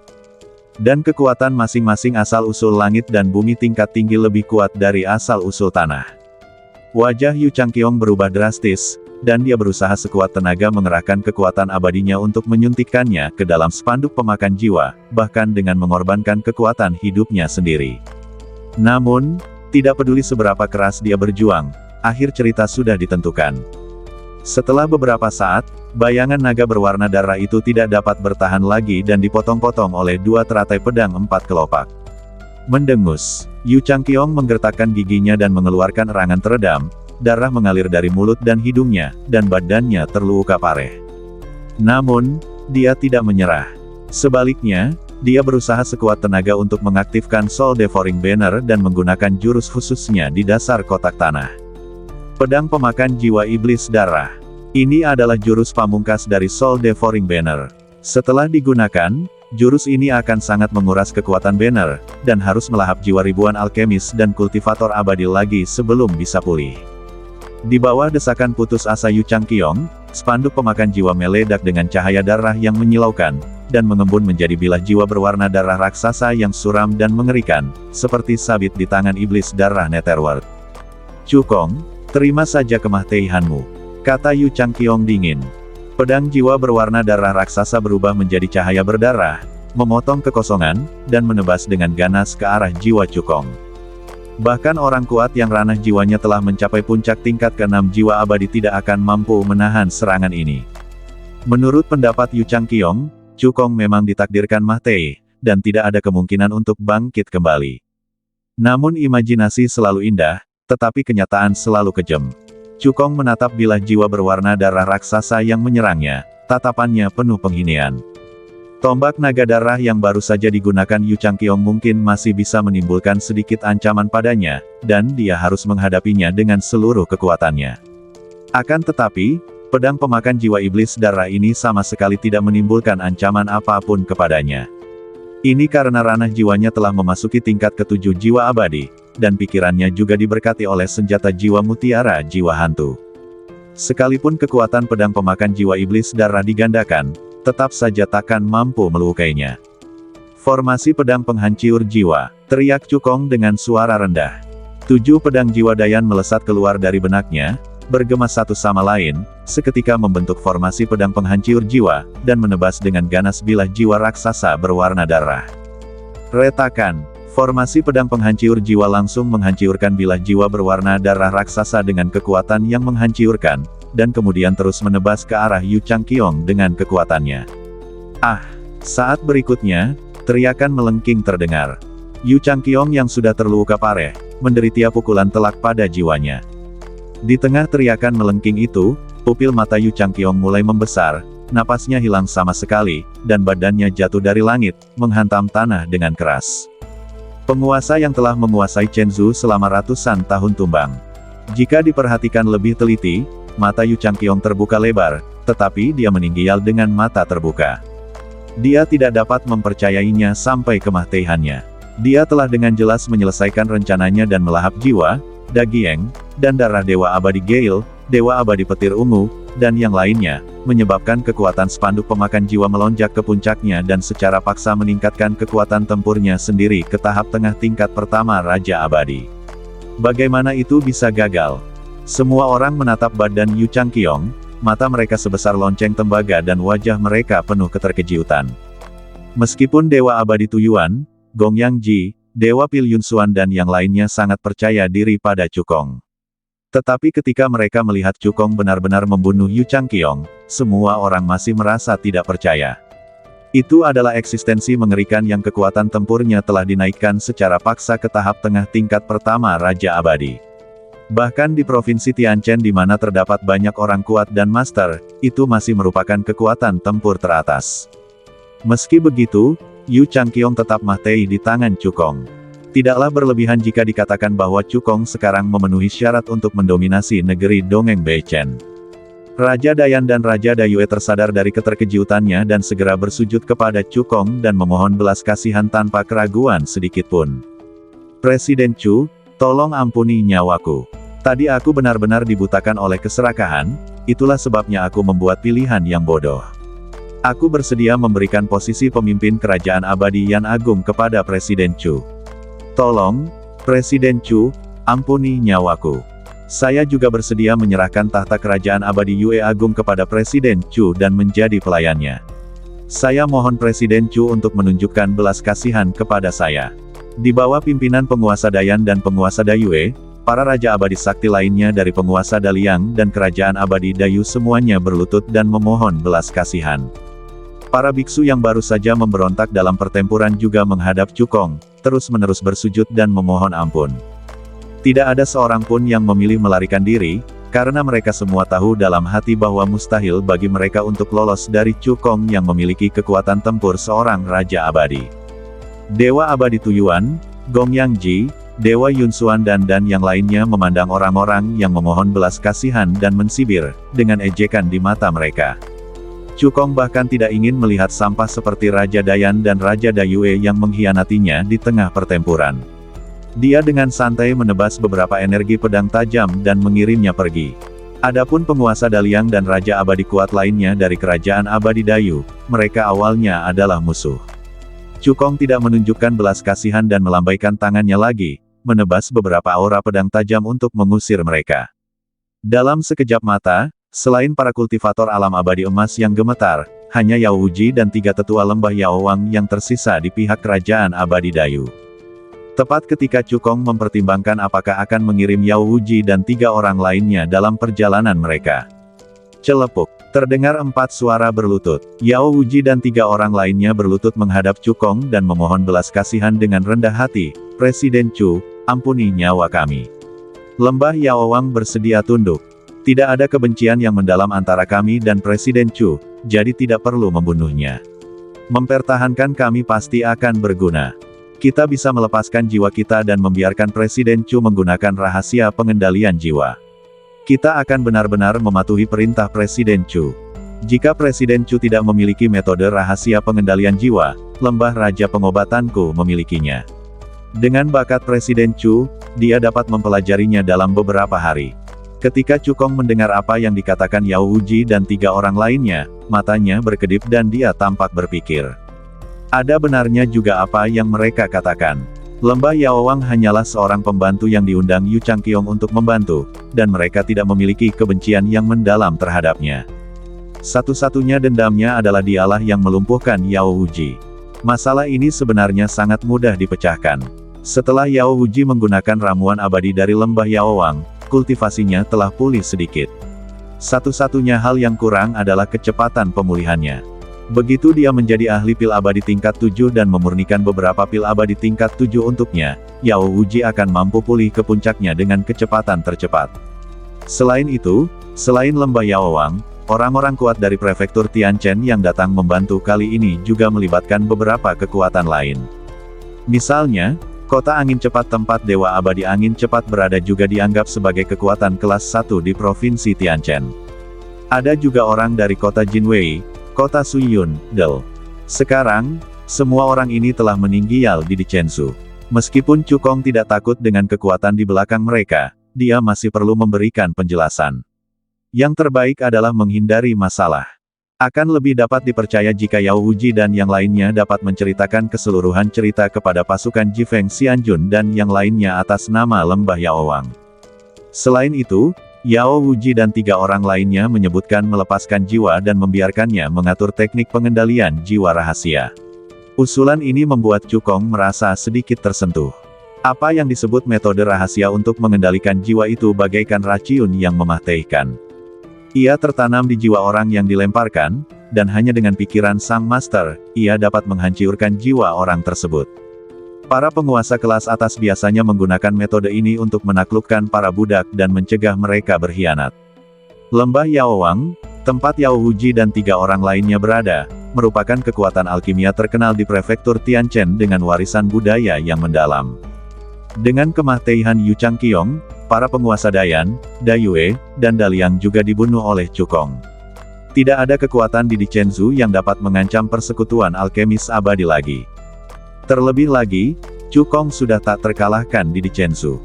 Dan kekuatan masing-masing asal-usul langit dan bumi tingkat tinggi lebih kuat dari asal-usul tanah. Wajah Yu Changqiong berubah drastis, dan dia berusaha sekuat tenaga mengerahkan kekuatan abadinya untuk menyuntikkannya ke dalam spanduk pemakan jiwa, bahkan dengan mengorbankan kekuatan hidupnya sendiri. Namun, tidak peduli seberapa keras dia berjuang, akhir cerita sudah ditentukan. Setelah beberapa saat, bayangan naga berwarna darah itu tidak dapat bertahan lagi dan dipotong-potong oleh dua teratai pedang 4 kelopak. Mendengus, Yu Changqiong menggertakkan giginya dan mengeluarkan erangan teredam, darah mengalir dari mulut dan hidungnya, dan badannya terluka parah. Namun, dia tidak menyerah. Sebaliknya, dia berusaha sekuat tenaga untuk mengaktifkan Soul Devouring Banner dan menggunakan jurus khususnya di dasar kotak tanah. Pedang pemakan jiwa iblis darah. Ini adalah jurus pamungkas dari Soul Devouring Banner. Setelah digunakan, jurus ini akan sangat menguras kekuatan banner, dan harus melahap jiwa ribuan alkemis dan kultivator abadi lagi sebelum bisa pulih. Di bawah desakan putus asa Yu Changqiong, spanduk pemakan jiwa meledak dengan cahaya darah yang menyilaukan, dan mengembun menjadi bilah jiwa berwarna darah raksasa yang suram dan mengerikan, seperti sabit di tangan iblis darah Netherworld. "Cukong, terima saja kemahtihanmu," kata Yu Changqiong dingin. Pedang jiwa berwarna darah raksasa berubah menjadi cahaya berdarah, memotong kekosongan, dan menebas dengan ganas ke arah jiwa Cukong. Bahkan orang kuat yang ranah jiwanya telah mencapai puncak tingkat ke-6 jiwa abadi tidak akan mampu menahan serangan ini. Menurut pendapat Yu Changqiong, Cukong memang ditakdirkan mati, dan tidak ada kemungkinan untuk bangkit kembali. Namun imajinasi selalu indah, tetapi kenyataan selalu kejam. Cukong menatap bilah jiwa berwarna darah raksasa yang menyerangnya, tatapannya penuh penghinaan. Tombak naga darah yang baru saja digunakan Yu Changqiong mungkin masih bisa menimbulkan sedikit ancaman padanya, dan dia harus menghadapinya dengan seluruh kekuatannya. Akan tetapi, pedang pemakan jiwa iblis darah ini sama sekali tidak menimbulkan ancaman apapun kepadanya. Ini karena ranah jiwanya telah memasuki tingkat ke-7 jiwa abadi, dan pikirannya juga diberkati oleh senjata jiwa mutiara jiwa hantu. Sekalipun kekuatan pedang pemakan jiwa iblis darah digandakan, tetap saja takkan mampu melukainya. "Formasi pedang penghancur jiwa," teriak Cukong dengan suara rendah. 7 pedang jiwa Dayan melesat keluar dari benaknya, bergema satu sama lain, seketika membentuk formasi pedang penghancur jiwa, dan menebas dengan ganas bilah jiwa raksasa berwarna darah. Retakan. Formasi pedang penghancur jiwa langsung menghancurkan bilah jiwa berwarna darah raksasa dengan kekuatan yang menghancurkan, dan kemudian terus menebas ke arah Yu Changqiong dengan kekuatannya. "Ah!" Saat berikutnya, teriakan melengking terdengar. Yu Changqiong yang sudah terluka parah, menderita pukulan telak pada jiwanya. Di tengah teriakan melengking itu, pupil mata Yu Changqiong mulai membesar, napasnya hilang sama sekali, dan badannya jatuh dari langit, menghantam tanah dengan keras. Penguasa yang telah menguasai Chenzu selama ratusan tahun tumbang. Jika diperhatikan lebih teliti, mata Yu Changqiong terbuka lebar, tetapi dia meninggial dengan mata terbuka. Dia tidak dapat mempercayainya sampai kematiannya. Dia telah dengan jelas menyelesaikan rencananya dan melahap jiwa, Dagieng, dan darah Dewa Abadi Gale, Dewa Abadi Petir Ungu, dan yang lainnya, menyebabkan kekuatan spanduk pemakan jiwa melonjak ke puncaknya dan secara paksa meningkatkan kekuatan tempurnya sendiri ke tahap tengah tingkat pertama Raja Abadi. Bagaimana itu bisa gagal? Semua orang menatap badan Yu Changqiong, mata mereka sebesar lonceng tembaga dan wajah mereka penuh keterkejutan. Meskipun Dewa Abadi Tuyuan, Gong Yang Ji, Dewa Pil Yunsuan dan yang lainnya sangat percaya diri pada Cukong. Tetapi ketika mereka melihat Cukong benar-benar membunuh Yu Changqiong, semua orang masih merasa tidak percaya. Itu adalah eksistensi mengerikan yang kekuatan tempurnya telah dinaikkan secara paksa ke tahap tengah tingkat pertama Raja Abadi. Bahkan di Provinsi Tianchen di mana terdapat banyak orang kuat dan master, itu masih merupakan kekuatan tempur teratas. Meski begitu, Yu Changqiong tetap mahtai di tangan Cukong. Tidaklah berlebihan jika dikatakan bahwa Cukong sekarang memenuhi syarat untuk mendominasi negeri Dongeng Beichen. Raja Dayan dan Raja Dayue tersadar dari keterkejutannya dan segera bersujud kepada Cukong dan memohon belas kasihan tanpa keraguan sedikitpun. Presiden Chu, tolong ampuni nyawaku. Tadi aku benar-benar dibutakan oleh keserakahan, itulah sebabnya aku membuat pilihan yang bodoh. Aku bersedia memberikan posisi pemimpin kerajaan abadi Yan Agung kepada Presiden Chu. Tolong, Presiden Chu, ampuni nyawaku. Saya juga bersedia menyerahkan tahta kerajaan abadi Yue Agung kepada Presiden Chu dan menjadi pelayannya. Saya mohon Presiden Chu untuk menunjukkan belas kasihan kepada saya. Di bawah pimpinan penguasa Dayan dan penguasa Dayue, para raja abadi sakti lainnya dari penguasa Daliang dan kerajaan abadi Dayu semuanya berlutut dan memohon belas kasihan. Para biksu yang baru saja memberontak dalam pertempuran juga menghadap Cukong, terus-menerus bersujud dan memohon ampun. Tidak ada seorang pun yang memilih melarikan diri, karena mereka semua tahu dalam hati bahwa mustahil bagi mereka untuk lolos dari Cukong yang memiliki kekuatan tempur seorang raja abadi. Dewa abadi Tuyuan, Gong Yang Ji, Dewa Yunsuan dan yang lainnya memandang orang-orang yang memohon belas kasihan dan mensibir, dengan ejekan di mata mereka. Cukong bahkan tidak ingin melihat sampah seperti Raja Dayan dan Raja Dayue yang mengkhianatinya di tengah pertempuran. Dia dengan santai menebas beberapa energi pedang tajam dan mengirimnya pergi. Adapun penguasa Daliang dan Raja Abadi kuat lainnya dari kerajaan abadi Dayu, mereka awalnya adalah musuh. Cukong tidak menunjukkan belas kasihan dan melambaikan tangannya lagi, menebas beberapa aura pedang tajam untuk mengusir mereka. Dalam sekejap mata, selain para kultivator alam abadi emas yang gemetar, hanya Yao Wuji dan 3 tetua lembah Yaowang yang tersisa di pihak kerajaan abadi Dayu. Tepat ketika Cukong mempertimbangkan apakah akan mengirim Yao Wuji dan 3 orang lainnya dalam perjalanan mereka. Celepuk, terdengar 4 suara berlutut. Yao Wuji dan 3 orang lainnya berlutut menghadap Cukong dan memohon belas kasihan dengan rendah hati, Presiden Chu, ampuni nyawa kami. Lembah Yaowang bersedia tunduk. Tidak ada kebencian yang mendalam antara kami dan Presiden Chu, jadi tidak perlu membunuhnya. Mempertahankan kami pasti akan berguna. Kita bisa melepaskan jiwa kita dan membiarkan Presiden Chu menggunakan rahasia pengendalian jiwa. Kita akan benar-benar mematuhi perintah Presiden Chu. Jika Presiden Chu tidak memiliki metode rahasia pengendalian jiwa, lembah Raja Pengobatanku memilikinya. Dengan bakat Presiden Chu, dia dapat mempelajarinya dalam beberapa hari. Ketika Cukong mendengar apa yang dikatakan Yao Wuji dan 3 orang lainnya, matanya berkedip dan dia tampak berpikir. Ada benarnya juga apa yang mereka katakan. Lembah Yaowang hanyalah seorang pembantu yang diundang Yu Changqiong untuk membantu, dan mereka tidak memiliki kebencian yang mendalam terhadapnya. Satu-satunya dendamnya adalah dialah yang melumpuhkan Yao Wuji. Masalah ini sebenarnya sangat mudah dipecahkan. Setelah Yao Wuji menggunakan ramuan abadi dari lembah Yaowang, kultivasinya telah pulih sedikit. Satu-satunya hal yang kurang adalah kecepatan pemulihannya. Begitu dia menjadi ahli pil abadi tingkat 7 dan memurnikan beberapa pil abadi tingkat 7 untuknya, Yao Wuji akan mampu pulih ke puncaknya dengan kecepatan tercepat. Selain itu, selain lembah Yaowang, orang-orang kuat dari prefektur Tianchen yang datang membantu kali ini juga melibatkan beberapa kekuatan lain. Misalnya, kota angin cepat tempat Dewa Abadi Angin Cepat berada juga dianggap sebagai kekuatan kelas 1 di Provinsi Tianchen. Ada juga orang dari kota Jinwei, kota Suyun, Del. Sekarang, semua orang ini telah meninggal di Dichensu. Meskipun Cukong tidak takut dengan kekuatan di belakang mereka, dia masih perlu memberikan penjelasan. Yang terbaik adalah menghindari masalah. Akan lebih dapat dipercaya jika Yao Wuji dan yang lainnya dapat menceritakan keseluruhan cerita kepada pasukan Jifeng Xianjun dan yang lainnya atas nama lembah Yaowang. Selain itu, Yao Wuji dan 3 orang lainnya menyebutkan melepaskan jiwa dan membiarkannya mengatur teknik pengendalian jiwa rahasia. Usulan ini membuat Cukong merasa sedikit tersentuh. Apa yang disebut metode rahasia untuk mengendalikan jiwa itu bagaikan racun yang mematikan. Ia tertanam di jiwa orang yang dilemparkan, dan hanya dengan pikiran sang master, ia dapat menghancurkan jiwa orang tersebut. Para penguasa kelas atas biasanya menggunakan metode ini untuk menaklukkan para budak dan mencegah mereka berkhianat. Lembah Yaowang, tempat Yao Wuji dan 3 orang lainnya berada, merupakan kekuatan alkimia terkenal di prefektur Tianchen dengan warisan budaya yang mendalam. Dengan kemah Teihan Yu Changqiong, para penguasa Dayan, Dayue, dan Daliang juga dibunuh oleh Cukong. Tidak ada kekuatan di Dicenzu yang dapat mengancam persekutuan alkemis abadi lagi. Terlebih lagi, Cukong sudah tak terkalahkan di Dicenzu.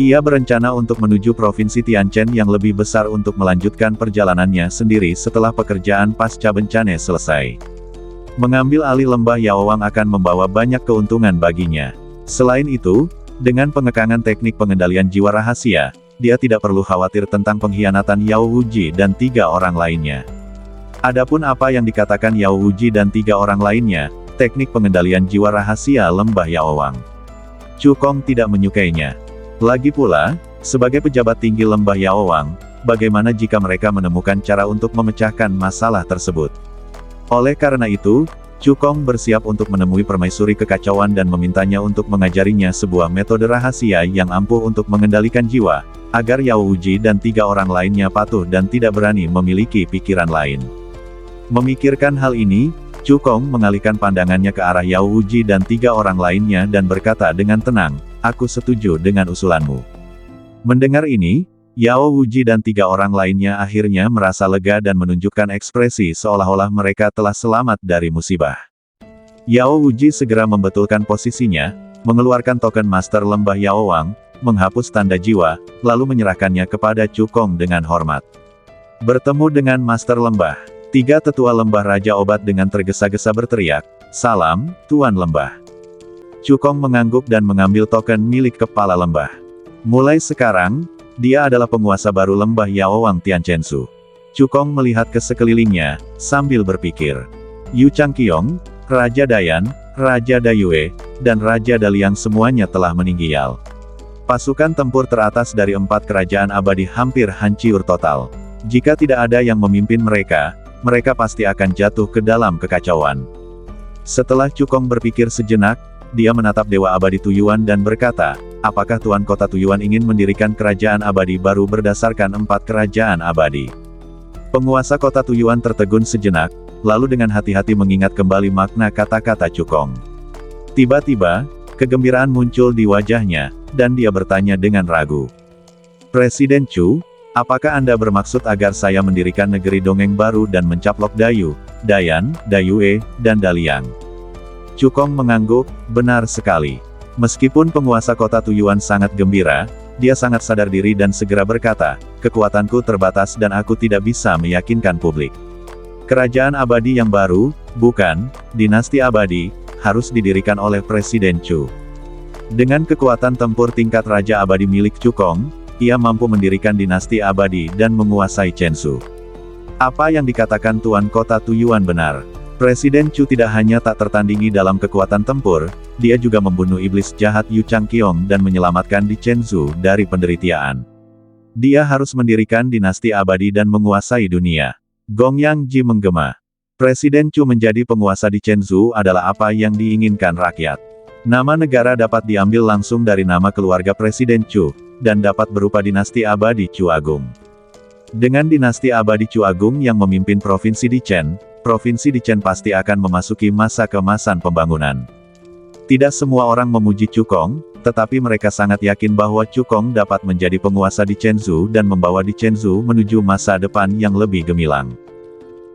Ia berencana untuk menuju provinsi Tianchen yang lebih besar untuk melanjutkan perjalanannya sendiri setelah pekerjaan pasca bencana selesai. Mengambil alih lembah Yaowang akan membawa banyak keuntungan baginya. Selain itu, dengan pengekangan teknik pengendalian jiwa rahasia, dia tidak perlu khawatir tentang pengkhianatan Yao Wuji dan 3 orang lainnya. Adapun apa yang dikatakan Yao Wuji dan 3 orang lainnya, teknik pengendalian jiwa rahasia lembah Yaowang. Cukong tidak menyukainya. Lagi pula, sebagai pejabat tinggi lembah Yaowang, bagaimana jika mereka menemukan cara untuk memecahkan masalah tersebut? Oleh karena itu, Cukong bersiap untuk menemui permaisuri kekacauan dan memintanya untuk mengajarinya sebuah metode rahasia yang ampuh untuk mengendalikan jiwa, agar Yao Wuji dan 3 orang lainnya patuh dan tidak berani memiliki pikiran lain. Memikirkan hal ini, Cukong mengalihkan pandangannya ke arah Yao Wuji dan 3 orang lainnya dan berkata dengan tenang, "Aku setuju dengan usulanmu." Mendengar ini, Yao Wuji dan 3 orang lainnya akhirnya merasa lega dan menunjukkan ekspresi seolah-olah mereka telah selamat dari musibah. Yao Wuji segera membetulkan posisinya, mengeluarkan token Master Lembah Yaowang, menghapus tanda jiwa, lalu menyerahkannya kepada Cukong dengan hormat. Bertemu dengan Master Lembah, 3 tetua lembah Raja Obat dengan tergesa-gesa berteriak, "Salam, Tuan Lembah." Cukong mengangguk dan mengambil token milik kepala lembah. Mulai sekarang, dia adalah penguasa baru lembah Yaowang Tianchensu. Cukong melihat ke sekelilingnya, sambil berpikir. Yu Changqiong, Raja Dayan, Raja Dayue, dan Raja Daliang semuanya telah meninggal. Pasukan tempur teratas dari 4 kerajaan abadi hampir hancur total. Jika tidak ada yang memimpin mereka, mereka pasti akan jatuh ke dalam kekacauan. Setelah Cukong berpikir sejenak, dia menatap Dewa Abadi Tuyuan dan berkata, "Apakah Tuan Kota Tuyuan ingin mendirikan kerajaan abadi baru berdasarkan 4 kerajaan abadi?" Penguasa Kota Tuyuan tertegun sejenak, lalu dengan hati-hati mengingat kembali makna kata-kata Cukong. Tiba-tiba, kegembiraan muncul di wajahnya, dan dia bertanya dengan ragu. "Presiden Chu, apakah Anda bermaksud agar saya mendirikan negeri dongeng baru dan mencaplok Dayu, Dayan, Dayue, dan Daliang?" Cukong mengangguk, "Benar sekali." Meskipun penguasa Kota Tuyuan sangat gembira, dia sangat sadar diri dan segera berkata, "Kekuatanku terbatas dan aku tidak bisa meyakinkan publik. Kerajaan abadi yang baru, bukan, dinasti abadi, harus didirikan oleh Presiden Chu." Dengan kekuatan tempur tingkat Raja Abadi milik Cukong, ia mampu mendirikan dinasti abadi dan menguasai Chensu. Apa yang dikatakan Tuan Kota Tuyuan benar. Presiden Chu tidak hanya tak tertandingi dalam kekuatan tempur, dia juga membunuh iblis jahat Yu Changqiong dan menyelamatkan Dicenzu dari penderitaan. Dia harus mendirikan dinasti abadi dan menguasai dunia. Gongyang Ji menggema. Presiden Chu menjadi penguasa Dicenzu adalah apa yang diinginkan rakyat. Nama negara dapat diambil langsung dari nama keluarga Presiden Chu, dan dapat berupa dinasti abadi Chu Agung. Dengan dinasti abadi Chu Agung yang memimpin Provinsi Dichen, Provinsi Dichen pasti akan memasuki masa keemasan pembangunan. Tidak semua orang memuji Cukong, tetapi mereka sangat yakin bahwa Cukong dapat menjadi penguasa Dicenzu dan membawa Dicenzu menuju masa depan yang lebih gemilang.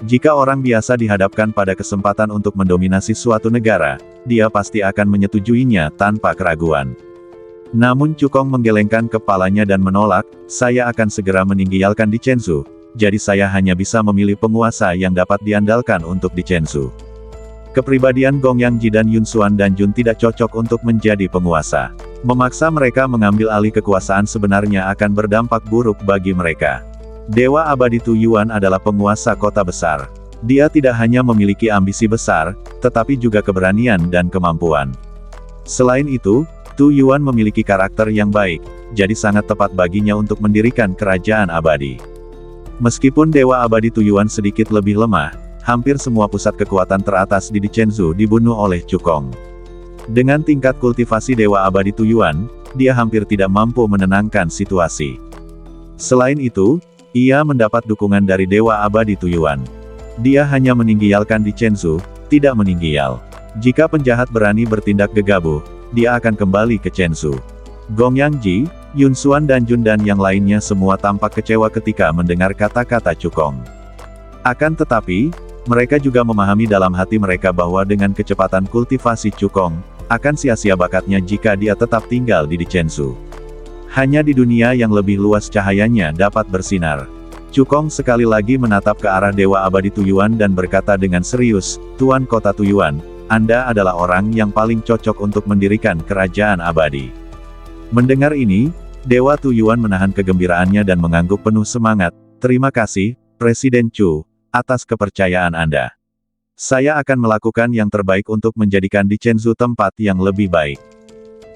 Jika orang biasa dihadapkan pada kesempatan untuk mendominasi suatu negara, dia pasti akan menyetujuinya tanpa keraguan. Namun Cukong menggelengkan kepalanya dan menolak, "Saya akan segera meninggalkan Dicenzu. Jadi saya hanya bisa memilih penguasa yang dapat diandalkan untuk Dicenzu." Kepribadian Gongyang Ji dan Yun Xuan dan Jun tidak cocok untuk menjadi penguasa. Memaksa mereka mengambil alih kekuasaan sebenarnya akan berdampak buruk bagi mereka. Dewa Abadi Tuyuan adalah penguasa kota besar. Dia tidak hanya memiliki ambisi besar, tetapi juga keberanian dan kemampuan. Selain itu, Tuyuan memiliki karakter yang baik, jadi sangat tepat baginya untuk mendirikan kerajaan abadi. Meskipun Dewa Abadi Tuyuan sedikit lebih lemah, hampir semua pusat kekuatan teratas di Dicenzu dibunuh oleh Cukong. Dengan tingkat kultivasi Dewa Abadi Tujuan, dia hampir tidak mampu menenangkan situasi. Selain itu, ia mendapat dukungan dari Dewa Abadi Tujuan. Dia hanya meninggalkan Dicenzu, tidak meninggal. Jika penjahat berani bertindak gegabah, dia akan kembali ke Chensu. Gong Yangji, Yun Xuan dan Jun dan yang lainnya semua tampak kecewa ketika mendengar kata-kata Cukong. Akan tetapi, mereka juga memahami dalam hati mereka bahwa dengan kecepatan kultivasi Cukong, akan sia-sia bakatnya jika dia tetap tinggal di Dicenzu. Hanya di dunia yang lebih luas cahayanya dapat bersinar. Cukong sekali lagi menatap ke arah Dewa Abadi Tujuan dan berkata dengan serius, "Tuan Kota Tujuan, Anda adalah orang yang paling cocok untuk mendirikan kerajaan abadi." Mendengar ini, Dewa Tujuan menahan kegembiraannya dan mengangguk penuh semangat, "Terima kasih, Presiden Chu, atas kepercayaan Anda. Saya akan melakukan yang terbaik untuk menjadikan Dicenzu tempat yang lebih baik."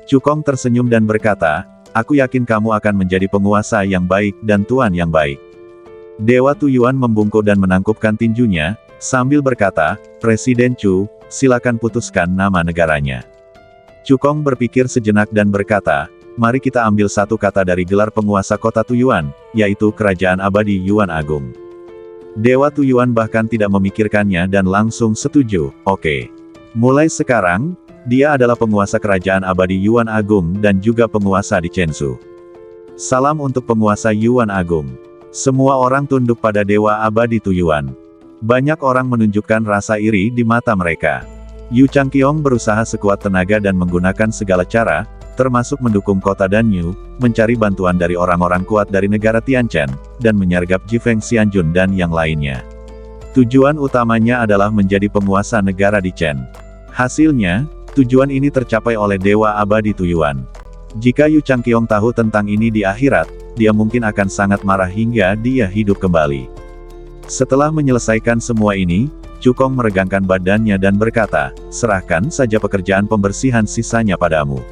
Cukong tersenyum dan berkata, "Aku yakin kamu akan menjadi penguasa yang baik dan tuan yang baik." Dewa Tujuan membungkuk dan menangkupkan tinjunya, sambil berkata, "Presiden Chu, silakan putuskan nama negaranya." Cukong berpikir sejenak dan berkata, "Mari kita ambil satu kata dari gelar penguasa kota Tujuan, yaitu Kerajaan Abadi Yuan Agung." Dewa Tujuan bahkan tidak memikirkannya dan langsung setuju, "Oke. Mulai sekarang, dia adalah penguasa Kerajaan Abadi Yuan Agung dan juga penguasa di Chensu." Salam untuk penguasa Yuan Agung. Semua orang tunduk pada Dewa Abadi Tujuan. Banyak orang menunjukkan rasa iri di mata mereka. Yu Changqiong berusaha sekuat tenaga dan menggunakan segala cara, termasuk mendukung kota Danyu, mencari bantuan dari orang-orang kuat dari negara Tianchen, dan menyergap Jifeng Xianjun dan yang lainnya. Tujuan utamanya adalah menjadi penguasa negara di Chen. Hasilnya, tujuan ini tercapai oleh Dewa Abadi Tujuan. Jika Yu Changqiong tahu tentang ini di akhirat, dia mungkin akan sangat marah hingga dia hidup kembali. Setelah menyelesaikan semua ini, Cukong meregangkan badannya dan berkata, "Serahkan saja pekerjaan pembersihan sisanya padamu.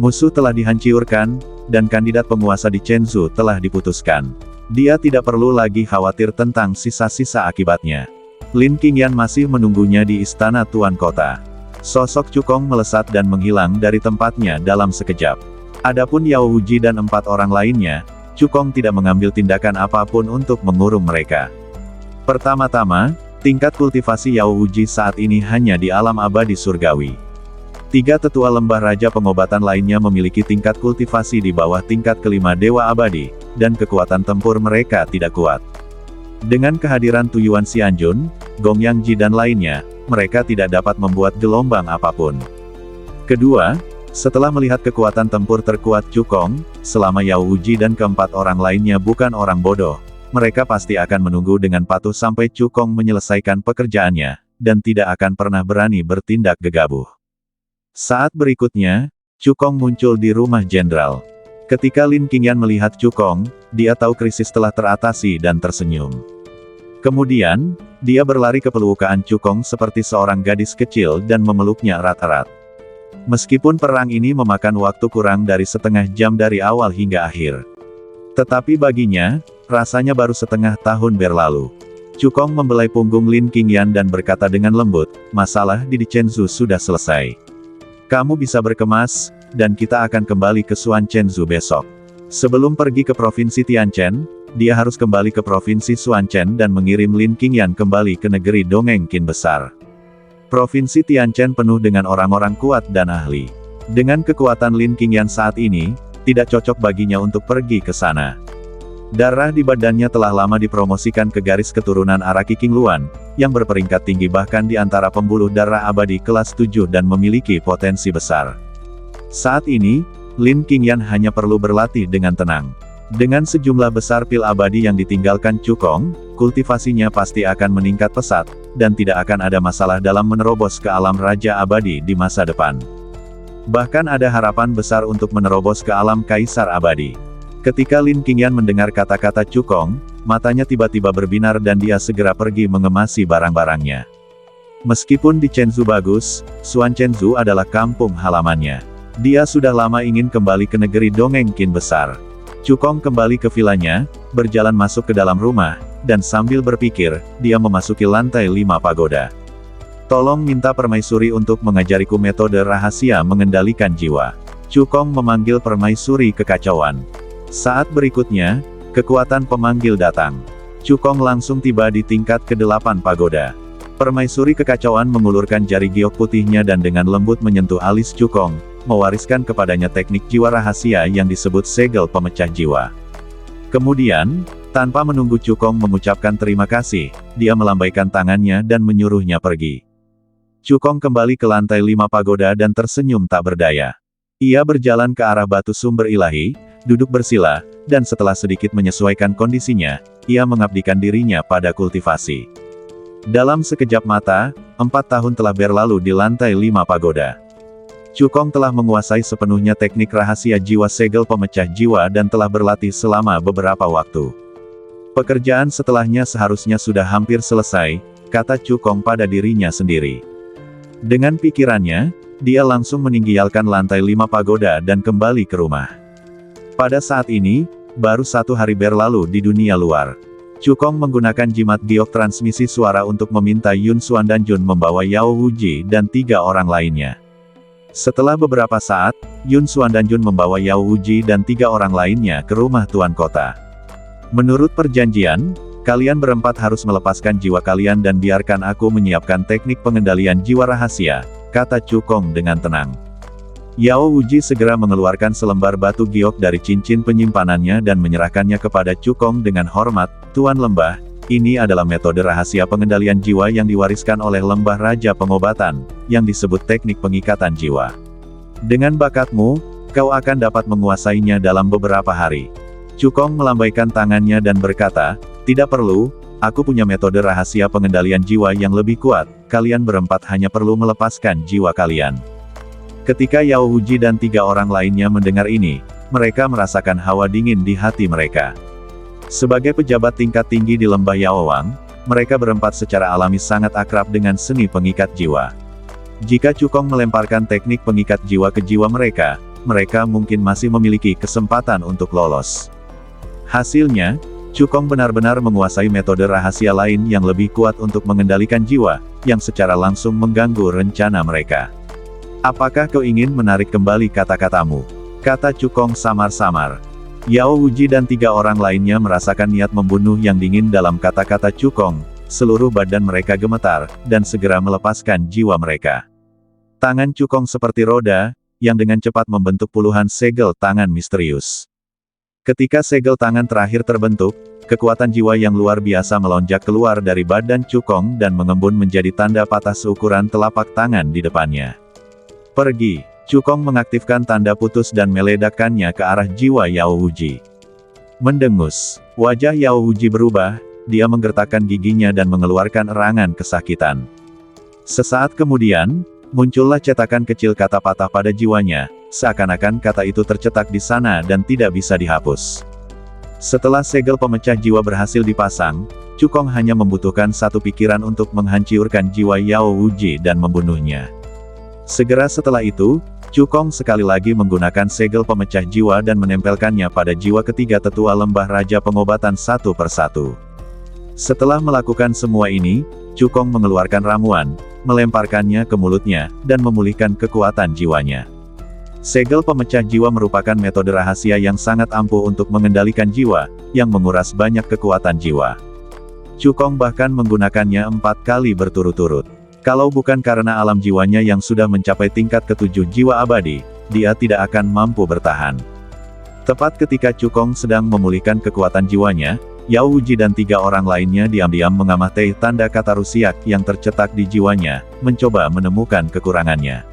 Musuh telah dihancurkan, dan kandidat penguasa di Chensu telah diputuskan. Dia tidak perlu lagi khawatir tentang sisa-sisa akibatnya." Lin Qingyan masih menunggunya di istana Tuan Kota. Sosok Cukong melesat dan menghilang dari tempatnya dalam sekejap. Adapun Yao Wuji dan 4 orang lainnya, Cukong tidak mengambil tindakan apapun untuk mengurung mereka. Pertama-tama, tingkat kultivasi Yao Wuji saat ini hanya di alam abadi surgawi. 3 tetua lembah raja pengobatan lainnya memiliki tingkat kultivasi di bawah tingkat kelima Dewa Abadi, dan kekuatan tempur mereka tidak kuat. Dengan kehadiran Tujuan Xianjun, Gong Yangji dan lainnya, mereka tidak dapat membuat gelombang apapun. Kedua, setelah melihat kekuatan tempur terkuat Cukong, selama Yao Wuji dan keempat orang lainnya bukan orang bodoh, mereka pasti akan menunggu dengan patuh sampai Cukong menyelesaikan pekerjaannya, dan tidak akan pernah berani bertindak gegabah. Saat berikutnya, Cukong muncul di rumah jenderal. Ketika Lin Qingyan melihat Cukong, dia tahu krisis telah teratasi dan tersenyum. Kemudian, dia berlari ke pelukan Cukong seperti seorang gadis kecil dan memeluknya erat-erat. Meskipun perang ini memakan waktu kurang dari setengah jam dari awal hingga akhir, tetapi baginya, rasanya baru setengah tahun berlalu. Cukong membelai punggung Lin Qingyan dan berkata dengan lembut, "Masalah di Chensu sudah selesai. Kamu bisa berkemas, dan kita akan kembali ke Suan Chensu besok." Sebelum pergi ke Provinsi Tianchen, dia harus kembali ke Provinsi Suanchen dan mengirim Lin Qingyan kembali ke negeri Dongeng Qin besar. Provinsi Tianchen penuh dengan orang-orang kuat dan ahli. Dengan kekuatan Lin Qingyan saat ini, tidak cocok baginya untuk pergi ke sana. Darah di badannya telah lama dipromosikan ke garis keturunan Araki Qingluan, yang berperingkat tinggi bahkan di antara pembuluh darah abadi kelas 7 dan memiliki potensi besar. Saat ini, Lin Qingyan hanya perlu berlatih dengan tenang. Dengan sejumlah besar pil abadi yang ditinggalkan Cukong, kultivasinya pasti akan meningkat pesat, dan tidak akan ada masalah dalam menerobos ke alam Raja Abadi di masa depan. Bahkan ada harapan besar untuk menerobos ke alam Kaisar Abadi. Ketika Lin Qingyan mendengar kata-kata Cukong, matanya tiba-tiba berbinar dan dia segera pergi mengemasi barang-barangnya. Meskipun di Chensu bagus, Suan Chensu adalah kampung halamannya. Dia sudah lama ingin kembali ke negeri Dongeng Qin besar. Cukong kembali ke vilanya, berjalan masuk ke dalam rumah, dan sambil berpikir, dia memasuki lantai 5 pagoda. Tolong minta permaisuri untuk mengajariku metode rahasia mengendalikan jiwa. Cukong memanggil permaisuri kekacauan. Saat berikutnya, kekuatan pemanggil datang. Cukong langsung tiba di tingkat ke-8 pagoda. Permaisuri kekacauan mengulurkan jari giok putihnya dan dengan lembut menyentuh alis Cukong, mewariskan kepadanya teknik jiwa rahasia yang disebut segel pemecah jiwa. Kemudian, tanpa menunggu Cukong mengucapkan terima kasih, dia melambaikan tangannya dan menyuruhnya pergi. Cukong kembali ke lantai 5 pagoda dan tersenyum tak berdaya. Ia berjalan ke arah batu sumber ilahi, duduk bersila, dan setelah sedikit menyesuaikan kondisinya, ia mengabdikan dirinya pada kultivasi. Dalam sekejap mata, 4 tahun telah berlalu di lantai 5 pagoda. Cukong telah menguasai sepenuhnya teknik rahasia jiwa segel pemecah jiwa dan telah berlatih selama beberapa waktu. Pekerjaan setelahnya seharusnya sudah hampir selesai, kata Cukong pada dirinya sendiri. Dengan pikirannya, dia langsung meninggalkan lantai 5 pagoda dan kembali ke rumah. Pada saat ini, baru 1 hari berlalu di dunia luar. Cukong menggunakan jimat giok transmisi suara untuk meminta Yun Xuandanjun membawa Yao Wuji dan 3 orang lainnya. Setelah beberapa saat, Yun Xuandanjun membawa Yao Wuji dan 3 orang lainnya ke rumah tuan kota. Menurut perjanjian, kalian berempat harus melepaskan jiwa kalian dan biarkan aku menyiapkan teknik pengendalian jiwa rahasia, kata Cukong dengan tenang. Yao Wuji segera mengeluarkan selembar batu giok dari cincin penyimpanannya dan menyerahkannya kepada Cukong dengan hormat, Tuan Lembah, ini adalah metode rahasia pengendalian jiwa yang diwariskan oleh Lembah Raja Pengobatan, yang disebut teknik pengikatan jiwa. Dengan bakatmu, kau akan dapat menguasainya dalam beberapa hari. Cukong melambaikan tangannya dan berkata, tidak perlu, aku punya metode rahasia pengendalian jiwa yang lebih kuat, kalian berempat hanya perlu melepaskan jiwa kalian. Ketika Yao Wuji dan 3 orang lainnya mendengar ini, mereka merasakan hawa dingin di hati mereka. Sebagai pejabat tingkat tinggi di lembah Yaowang, mereka berempat secara alami sangat akrab dengan seni pengikat jiwa. Jika Cukong melemparkan teknik pengikat jiwa ke jiwa mereka, mereka mungkin masih memiliki kesempatan untuk lolos. Hasilnya, Cukong benar-benar menguasai metode rahasia lain yang lebih kuat untuk mengendalikan jiwa, yang secara langsung mengganggu rencana mereka. Apakah kau ingin menarik kembali kata-katamu? Kata Cukong samar-samar. Yao Wuji dan 3 orang lainnya merasakan niat membunuh yang dingin dalam kata-kata Cukong, seluruh badan mereka gemetar, dan segera melepaskan jiwa mereka. Tangan Cukong seperti roda, yang dengan cepat membentuk puluhan segel tangan misterius. Ketika segel tangan terakhir terbentuk, kekuatan jiwa yang luar biasa melonjak keluar dari badan Cukong dan mengembun menjadi tanda patah seukuran telapak tangan di depannya. Pergi, Cukong mengaktifkan tanda putus dan meledakkannya ke arah jiwa Yao Wuji. Mendengus, wajah Yao Wuji berubah, dia menggertakkan giginya dan mengeluarkan erangan kesakitan. Sesaat kemudian, muncullah cetakan kecil kata patah pada jiwanya, seakan-akan kata itu tercetak di sana dan tidak bisa dihapus. Setelah segel pemecah jiwa berhasil dipasang, Cukong hanya membutuhkan satu pikiran untuk menghancurkan jiwa Yao Wuji dan membunuhnya. Segera setelah itu, Cukong sekali lagi menggunakan segel pemecah jiwa dan menempelkannya pada jiwa ketiga tetua lembah Raja Pengobatan satu persatu. Setelah melakukan semua ini, Cukong mengeluarkan ramuan, melemparkannya ke mulutnya, dan memulihkan kekuatan jiwanya. Segel pemecah jiwa merupakan metode rahasia yang sangat ampuh untuk mengendalikan jiwa, yang menguras banyak kekuatan jiwa. Cukong bahkan menggunakannya 4 kali berturut-turut. Kalau bukan karena alam jiwanya yang sudah mencapai tingkat ke-7 jiwa abadi, dia tidak akan mampu bertahan. Tepat ketika Cukong sedang memulihkan kekuatan jiwanya, Yao Wuji dan 3 orang lainnya diam-diam mengamati tanda kata rusiak yang tercetak di jiwanya, mencoba menemukan kekurangannya.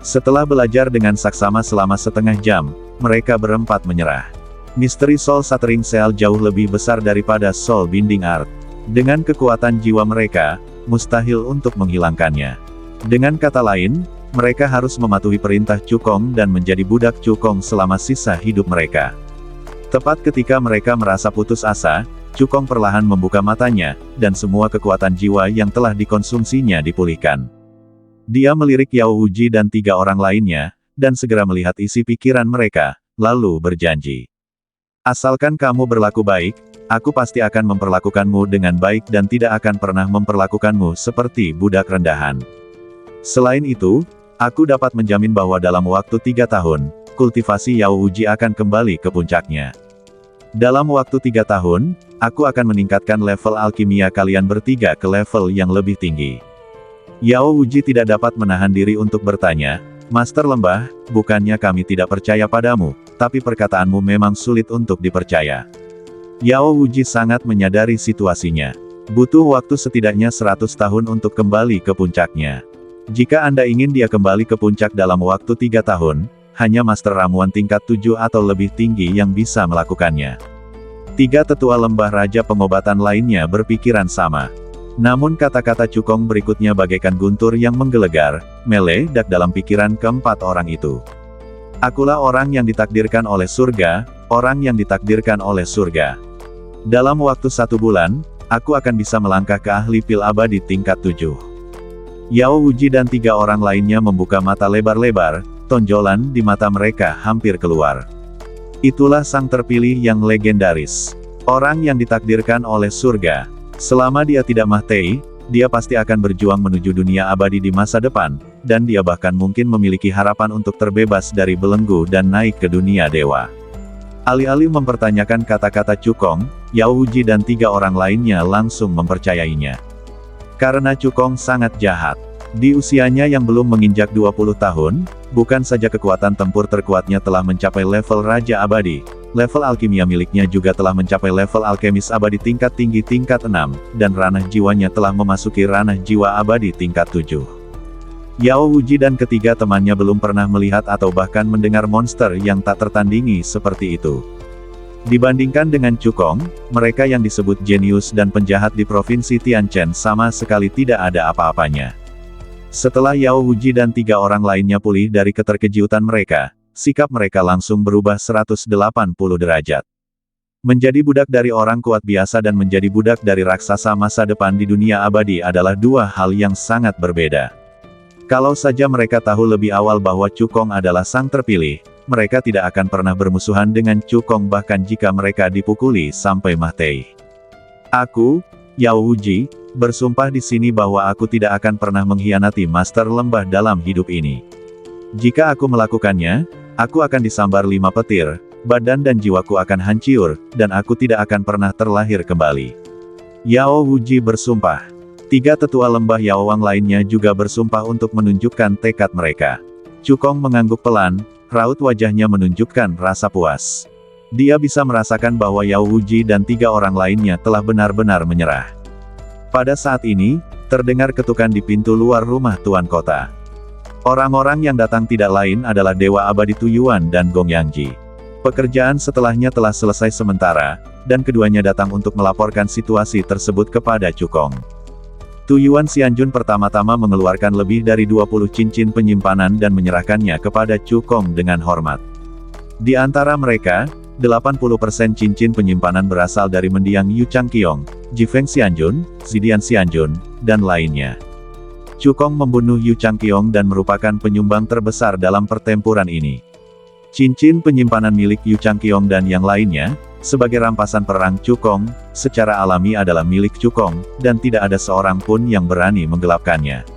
Setelah belajar dengan saksama selama setengah jam, mereka berempat menyerah. Misteri Soul Shattering Cell jauh lebih besar daripada Soul Binding Art. Dengan kekuatan jiwa mereka, mustahil untuk menghilangkannya. Dengan kata lain, mereka harus mematuhi perintah Cukong dan menjadi budak Cukong selama sisa hidup mereka. Tepat ketika mereka merasa putus asa, Cukong perlahan membuka matanya, dan semua kekuatan jiwa yang telah dikonsumsinya dipulihkan. Dia melirik Yao Wuji dan 3 orang lainnya, dan segera melihat isi pikiran mereka, lalu berjanji. Asalkan kamu berlaku baik, aku pasti akan memperlakukanmu dengan baik dan tidak akan pernah memperlakukanmu seperti budak rendahan. Selain itu, aku dapat menjamin bahwa dalam waktu 3 tahun, kultivasi Yao Wuji akan kembali ke puncaknya. Dalam waktu 3 tahun, aku akan meningkatkan level alkimia kalian bertiga ke level yang lebih tinggi. Yao Wuji tidak dapat menahan diri untuk bertanya, Master Lembah, bukannya kami tidak percaya padamu, tapi perkataanmu memang sulit untuk dipercaya. Yao Wuji sangat menyadari situasinya. Butuh waktu setidaknya 100 tahun untuk kembali ke puncaknya. Jika Anda ingin dia kembali ke puncak dalam waktu 3 tahun, hanya Master Ramuan tingkat 7 atau lebih tinggi yang bisa melakukannya. 3 tetua lembah raja pengobatan lainnya berpikiran sama. Namun kata-kata Cukong berikutnya bagaikan guntur yang menggelegar, meledak dalam pikiran keempat orang itu. Akulah orang yang ditakdirkan oleh surga, orang yang ditakdirkan oleh surga. Dalam waktu 1 bulan, aku akan bisa melangkah ke ahli pil abadi tingkat 7. Yao Wuji dan 3 orang lainnya membuka mata lebar-lebar, tonjolan di mata mereka hampir keluar. Itulah sang terpilih yang legendaris. Orang yang ditakdirkan oleh surga. Selama dia tidak mati, dia pasti akan berjuang menuju dunia abadi di masa depan, dan dia bahkan mungkin memiliki harapan untuk terbebas dari belenggu dan naik ke dunia dewa. Alih-alih mempertanyakan kata-kata Cukong, Yao Wuji dan 3 orang lainnya langsung mempercayainya. Karena Cukong sangat jahat. Di usianya yang belum menginjak 20 tahun, bukan saja kekuatan tempur terkuatnya telah mencapai level Raja Abadi, level alkimia miliknya juga telah mencapai level alkemis abadi tingkat tinggi tingkat 6, dan ranah jiwanya telah memasuki ranah jiwa abadi tingkat 7. Yao Wuji dan ketiga temannya belum pernah melihat atau bahkan mendengar monster yang tak tertandingi seperti itu. Dibandingkan dengan Cukong, mereka yang disebut jenius dan penjahat di Provinsi Tianchen sama sekali tidak ada apa-apanya. Setelah Yao Wuji dan 3 orang lainnya pulih dari keterkejutan mereka, sikap mereka langsung berubah 180 derajat. Menjadi budak dari orang kuat biasa dan menjadi budak dari raksasa masa depan di dunia abadi adalah 2 hal yang sangat berbeda. Kalau saja mereka tahu lebih awal bahwa Cukong adalah sang terpilih, mereka tidak akan pernah bermusuhan dengan Cukong bahkan jika mereka dipukuli sampai mati. Aku, Yao Wuji, bersumpah di sini bahwa aku tidak akan pernah mengkhianati Master Lembah dalam hidup ini. Jika aku melakukannya, aku akan disambar 5 petir, badan dan jiwaku akan hancur, dan aku tidak akan pernah terlahir kembali. Yao Wuji bersumpah. 3 tetua lembah Yaoang lainnya juga bersumpah untuk menunjukkan tekad mereka. Cukong mengangguk pelan, raut wajahnya menunjukkan rasa puas. Dia bisa merasakan bahwa Yao Wuji dan 3 orang lainnya telah benar-benar menyerah. Pada saat ini, terdengar ketukan di pintu luar rumah tuan kota. Orang-orang yang datang tidak lain adalah Dewa Abadi Tuyuan dan Gong Yangji. Pekerjaan setelahnya telah selesai sementara, dan keduanya datang untuk melaporkan situasi tersebut kepada Cukong. Tuyuan Xianjun pertama-tama mengeluarkan lebih dari 20 cincin penyimpanan dan menyerahkannya kepada Cukong dengan hormat. Di antara mereka, 80% cincin penyimpanan berasal dari mendiang Yu Changqiong, Jifeng Xianjun, Zidian Xianjun, dan lainnya. Cukong membunuh Yu Changqiong dan merupakan penyumbang terbesar dalam pertempuran ini. Cincin penyimpanan milik Yu Changqiong dan yang lainnya, sebagai rampasan perang Cukong, secara alami adalah milik Cukong, dan tidak ada seorang pun yang berani menggelapkannya.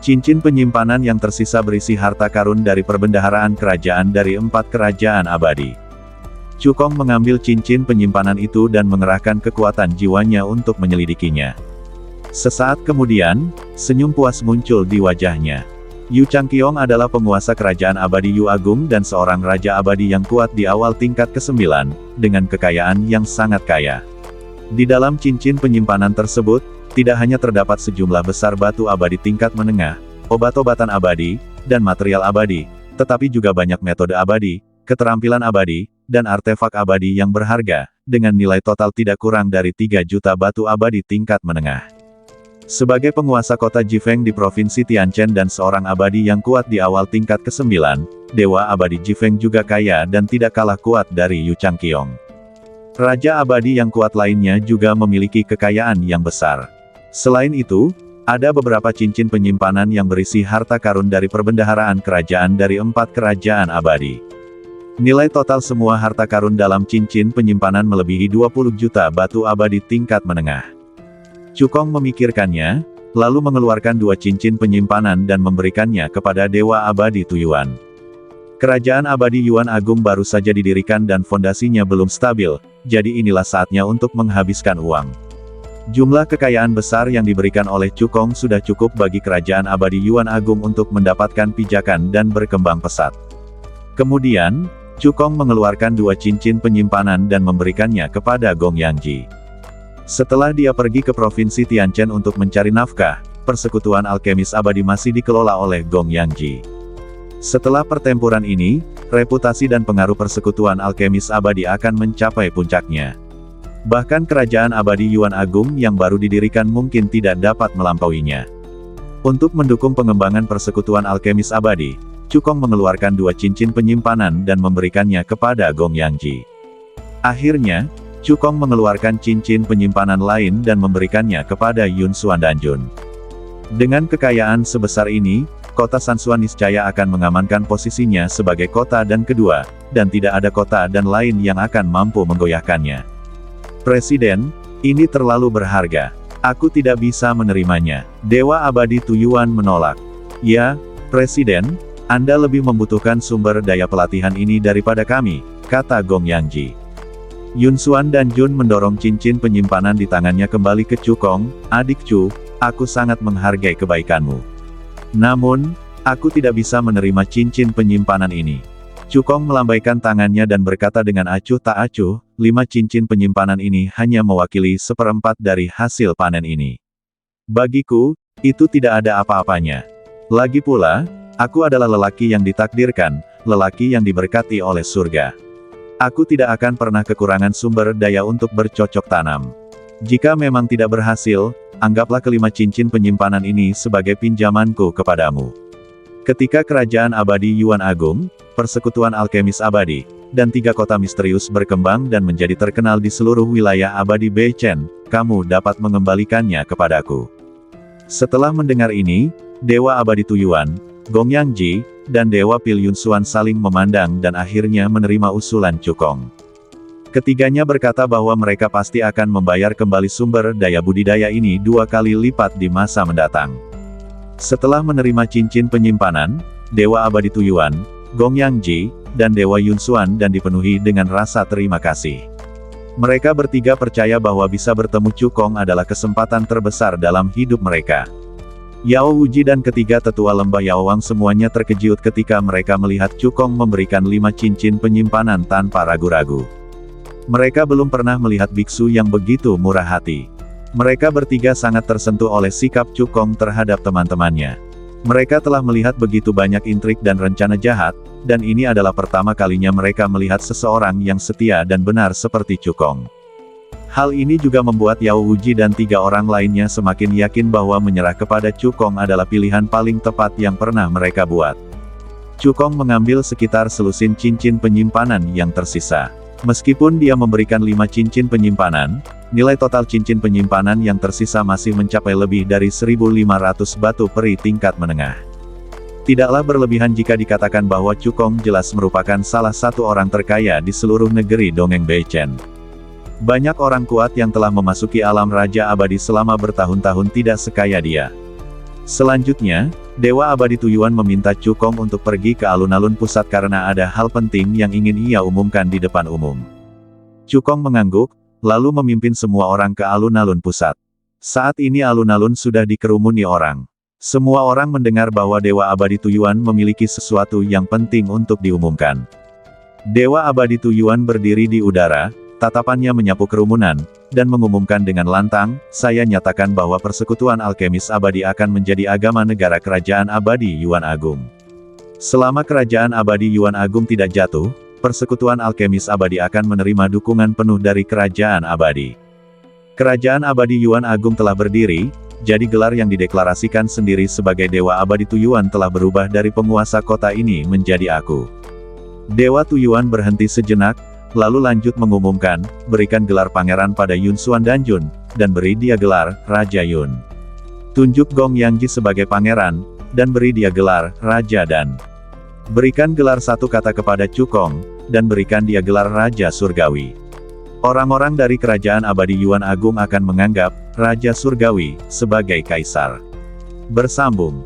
Cincin penyimpanan yang tersisa berisi harta karun dari perbendaharaan kerajaan dari 4 kerajaan abadi. Cukong mengambil cincin penyimpanan itu dan mengerahkan kekuatan jiwanya untuk menyelidikinya. Sesaat kemudian, senyum puas muncul di wajahnya. Yu Changqiong adalah penguasa kerajaan abadi Yu Agung dan seorang raja abadi yang kuat di awal tingkat ke-9, dengan kekayaan yang sangat kaya. Di dalam cincin penyimpanan tersebut, tidak hanya terdapat sejumlah besar batu abadi tingkat menengah, obat-obatan abadi, dan material abadi, tetapi juga banyak metode abadi, keterampilan abadi, dan artefak abadi yang berharga, dengan nilai total tidak kurang dari 3 juta batu abadi tingkat menengah. Sebagai penguasa kota Jifeng di Provinsi Tianchen dan seorang abadi yang kuat di awal tingkat ke-9, Dewa Abadi Jifeng juga kaya dan tidak kalah kuat dari Yu Changqiong. Raja abadi yang kuat lainnya juga memiliki kekayaan yang besar. Selain itu, ada beberapa cincin penyimpanan yang berisi harta karun dari perbendaharaan kerajaan dari 4 kerajaan abadi. Nilai total semua harta karun dalam cincin penyimpanan melebihi 20 juta batu abadi tingkat menengah. Cukong memikirkannya, lalu mengeluarkan 2 cincin penyimpanan dan memberikannya kepada Dewa Abadi Tuyuan. Kerajaan Abadi Yuan Agung baru saja didirikan dan fondasinya belum stabil, jadi inilah saatnya untuk menghabiskan uang. Jumlah kekayaan besar yang diberikan oleh Cukong sudah cukup bagi Kerajaan Abadi Yuan Agung untuk mendapatkan pijakan dan berkembang pesat. Kemudian, Cukong mengeluarkan 2 cincin penyimpanan dan memberikannya kepada Gong Yangji. Setelah dia pergi ke Provinsi Tianchen untuk mencari nafkah, persekutuan alkemis abadi masih dikelola oleh Gong Yangji. Setelah pertempuran ini, reputasi dan pengaruh persekutuan alkemis abadi akan mencapai puncaknya. Bahkan Kerajaan Abadi Yuan Agung yang baru didirikan mungkin tidak dapat melampauinya. Untuk mendukung pengembangan persekutuan alkemis abadi, Cukong mengeluarkan 2 cincin penyimpanan dan memberikannya kepada Gong Yangji. Akhirnya, Cukong mengeluarkan cincin penyimpanan lain dan memberikannya kepada Yun Xuan Danjun. Dengan kekayaan sebesar ini, kota Sansuan niscaya akan mengamankan posisinya sebagai kota dan kedua, dan tidak ada kota dan lain yang akan mampu menggoyahkannya. Presiden, ini terlalu berharga. Aku tidak bisa menerimanya. Dewa Abadi Tuyuan menolak. Ya, Presiden, Anda lebih membutuhkan sumber daya pelatihan ini daripada kami, kata Gong Yangji. Yun Xuan Danjun mendorong cincin penyimpanan di tangannya kembali ke Cukong. Adik Cu, aku sangat menghargai kebaikanmu. Namun, aku tidak bisa menerima cincin penyimpanan ini. Cukong melambaikan tangannya dan berkata dengan acuh tak acuh, 5 cincin penyimpanan ini hanya mewakili 1/4 dari hasil panen ini. Bagiku, itu tidak ada apa-apanya. Lagi pula, aku adalah lelaki yang ditakdirkan, lelaki yang diberkati oleh surga. Aku tidak akan pernah kekurangan sumber daya untuk bercocok tanam. Jika memang tidak berhasil, anggaplah kelima cincin penyimpanan ini sebagai pinjamanku kepadamu. Ketika Kerajaan Abadi Yuan Agung, Persekutuan Alkemis Abadi, dan 3 kota misterius berkembang dan menjadi terkenal di seluruh wilayah Abadi Beichen, kamu dapat mengembalikannya kepadaku. Setelah mendengar ini, Dewa Abadi Tuyuan, Gong Yangji, dan Dewa Pil Yun Xuan saling memandang dan akhirnya menerima usulan Cukong. Ketiganya berkata bahwa mereka pasti akan membayar kembali sumber daya budidaya ini 2 kali lipat di masa mendatang. Setelah menerima cincin penyimpanan, Dewa Abadi Tuyuan, Gong Yangji, dan Dewa Yun Xuan dan dipenuhi dengan rasa terima kasih. Mereka bertiga percaya bahwa bisa bertemu Cukong adalah kesempatan terbesar dalam hidup mereka. Yao Wuji dan ketiga tetua lembah Yaowang semuanya terkejut ketika mereka melihat Cukong memberikan 5 cincin penyimpanan tanpa ragu-ragu. Mereka belum pernah melihat biksu yang begitu murah hati. Mereka bertiga sangat tersentuh oleh sikap Cukong terhadap teman-temannya. Mereka telah melihat begitu banyak intrik dan rencana jahat, dan ini adalah pertama kalinya mereka melihat seseorang yang setia dan benar seperti Cukong. Hal ini juga membuat Yao Wuji dan 3 orang lainnya semakin yakin bahwa menyerah kepada Cukong adalah pilihan paling tepat yang pernah mereka buat. Cukong mengambil sekitar selusin cincin penyimpanan yang tersisa. Meskipun dia memberikan 5 cincin penyimpanan, nilai total cincin penyimpanan yang tersisa masih mencapai lebih dari 1.500 batu peri tingkat menengah. Tidaklah berlebihan jika dikatakan bahwa Cukong jelas merupakan salah satu orang terkaya di seluruh negeri Dongeng Beichen. Banyak orang kuat yang telah memasuki alam Raja Abadi selama bertahun-tahun tidak sekaya dia. Selanjutnya, Dewa Abadi Tuyuan meminta Cukong untuk pergi ke alun-alun pusat karena ada hal penting yang ingin ia umumkan di depan umum. Cukong mengangguk, lalu memimpin semua orang ke alun-alun pusat. Saat ini alun-alun sudah dikerumuni orang. Semua orang mendengar bahwa Dewa Abadi Tuyuan memiliki sesuatu yang penting untuk diumumkan. Dewa Abadi Tuyuan berdiri di udara, tatapannya menyapu kerumunan, dan mengumumkan dengan lantang, saya nyatakan bahwa Persekutuan Alkemis Abadi akan menjadi agama negara Kerajaan Abadi Yuan Agung. Selama Kerajaan Abadi Yuan Agung tidak jatuh, Persekutuan Alkemis Abadi akan menerima dukungan penuh dari Kerajaan Abadi. Kerajaan Abadi Yuan Agung telah berdiri, jadi gelar yang dideklarasikan sendiri sebagai Dewa Abadi Tuyuan telah berubah dari penguasa kota ini menjadi aku. Dewa Tuyuan berhenti sejenak, lalu lanjut mengumumkan, berikan gelar pangeran pada Yun Xuan Danjun, dan beri dia gelar Raja Yun. Tunjuk Gong Yangji sebagai pangeran, dan beri dia gelar Raja Dan. Berikan gelar satu kata kepada Cukong, dan berikan dia gelar Raja Surgawi. Orang-orang dari kerajaan abadi Yuan Agung akan menganggap Raja Surgawi sebagai kaisar. Bersambung.